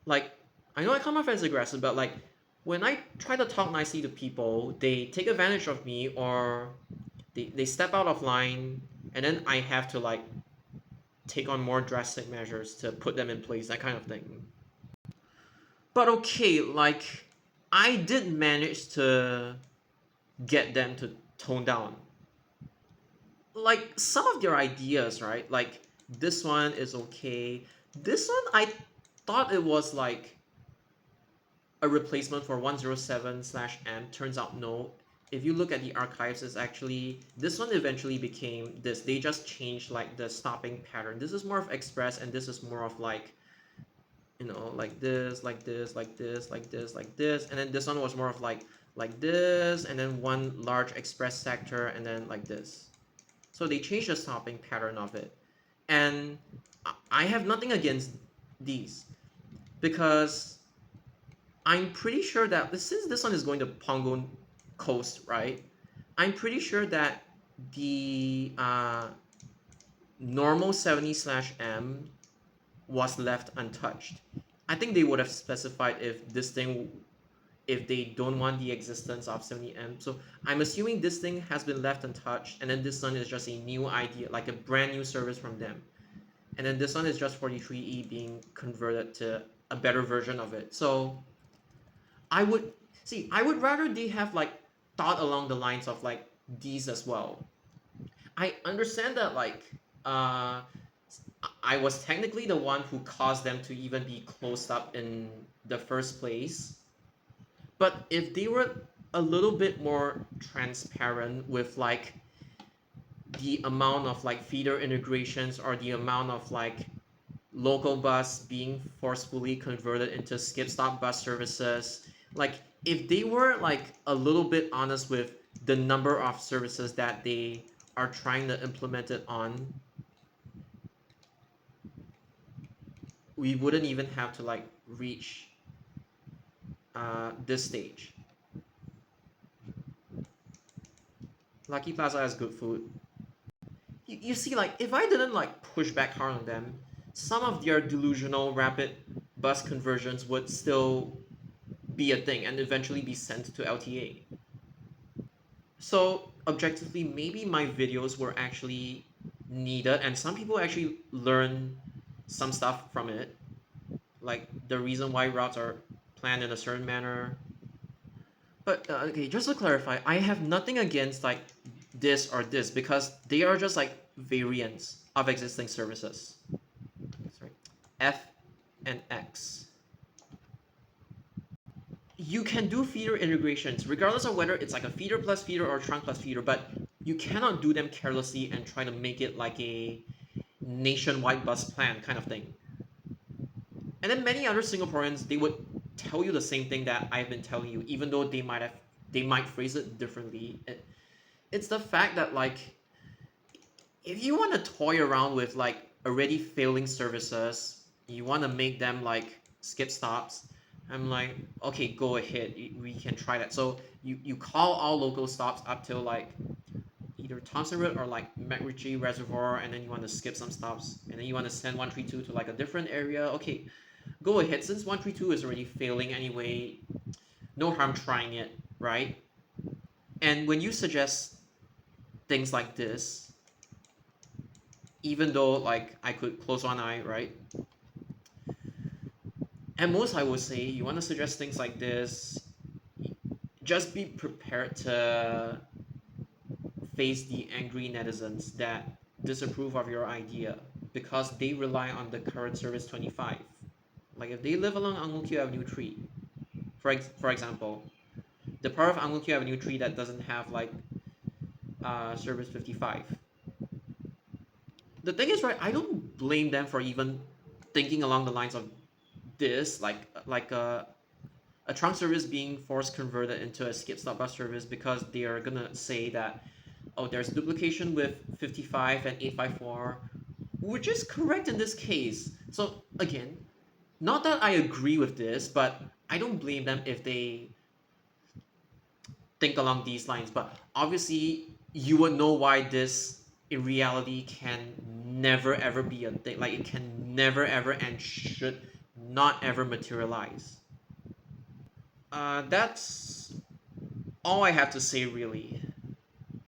Like, I know I come off as aggressive, but like when I try to talk nicely to people, they take advantage of me, or they step out of line, and then I have to like take on more drastic measures to put them in place, that kind of thing. But okay, like I did manage to get them to tone down. Like some of their ideas, right? Like this one is okay. This one I thought it was like a replacement for 107 slash M. Turns out no. If you look at the archives, it's actually this one eventually became this. They just changed like the stopping pattern. This is more of express, and this is more of like, you know, like this, like this, like this, like this, like this, and then this one was more of like this, and then one large express sector, and then like this. So they changed the stopping pattern of it, and I have nothing against these because I'm pretty sure that since this one is going to Pongo Coast, right? I'm pretty sure that the normal 70 slash M was left untouched. I think they would have specified if this thing, if they don't want the existence of 70M. So I'm assuming this thing has been left untouched, and then this one is just a new idea, like a brand new service from them. And then this one is just 43E being converted to a better version of it. So I would rather they have like thought along the lines of like these as well. I understand that like uh I was technically the one who caused them to even be closed up in the first place. But if they were a little bit more transparent with like the amount of like feeder integrations, or the amount of like local bus being forcefully converted into skip stop bus services, like if they were like a little bit honest with the number of services that they are trying to implement it on, we wouldn't even have to like reach this stage. Lucky Plaza has good food. You see, like if I didn't like push back hard on them, some of their delusional rapid bus conversions would still be a thing and eventually be sent to LTA. So objectively, maybe my videos were actually needed, and some people actually learn some stuff from it, like the reason why routes are planned in a certain manner. But okay, just to clarify, I have nothing against like this or this because they are just like variants of existing services. Sorry, F and X. You can do feeder integrations regardless of whether it's like a feeder plus feeder or trunk plus feeder, but you cannot do them carelessly and try to make it like a nationwide bus plan kind of thing. And then many other Singaporeans, they would tell you the same thing that I've been telling you, even though they might phrase it differently. It's the fact that like if you want to toy around with like already failing services, you want to make them like skip stops. I'm like, okay, go ahead. We can try that. So you call all local stops up till like either Thompson Road or like MacRitchie Reservoir, and then you want to skip some stops, and then you want to send 132 to like a different area. Okay, go ahead. Since 132 is already failing anyway, no harm trying it, right? And when you suggest things like this, even though like I could close one eye, right? At most, I would say you want to suggest things like this. Just be prepared to face the angry netizens that disapprove of your idea because they rely on the current service 25. Like if they live along Ang Mo Kio Avenue 3, for example, the part of Ang Mo Kio Avenue 3 that doesn't have like service 55. The thing is, right, I don't blame them for even thinking along the lines of this, like a trunk service being force converted into a skip stop bus service because they are gonna say that, oh, there's duplication with 55 and 854, which is correct in this case. So again, not that I agree with this, but I don't blame them if they think along these lines. But obviously, you would know why this in reality can never ever be a thing. Like it can never ever and should not ever materialize. That's all I have to say, really.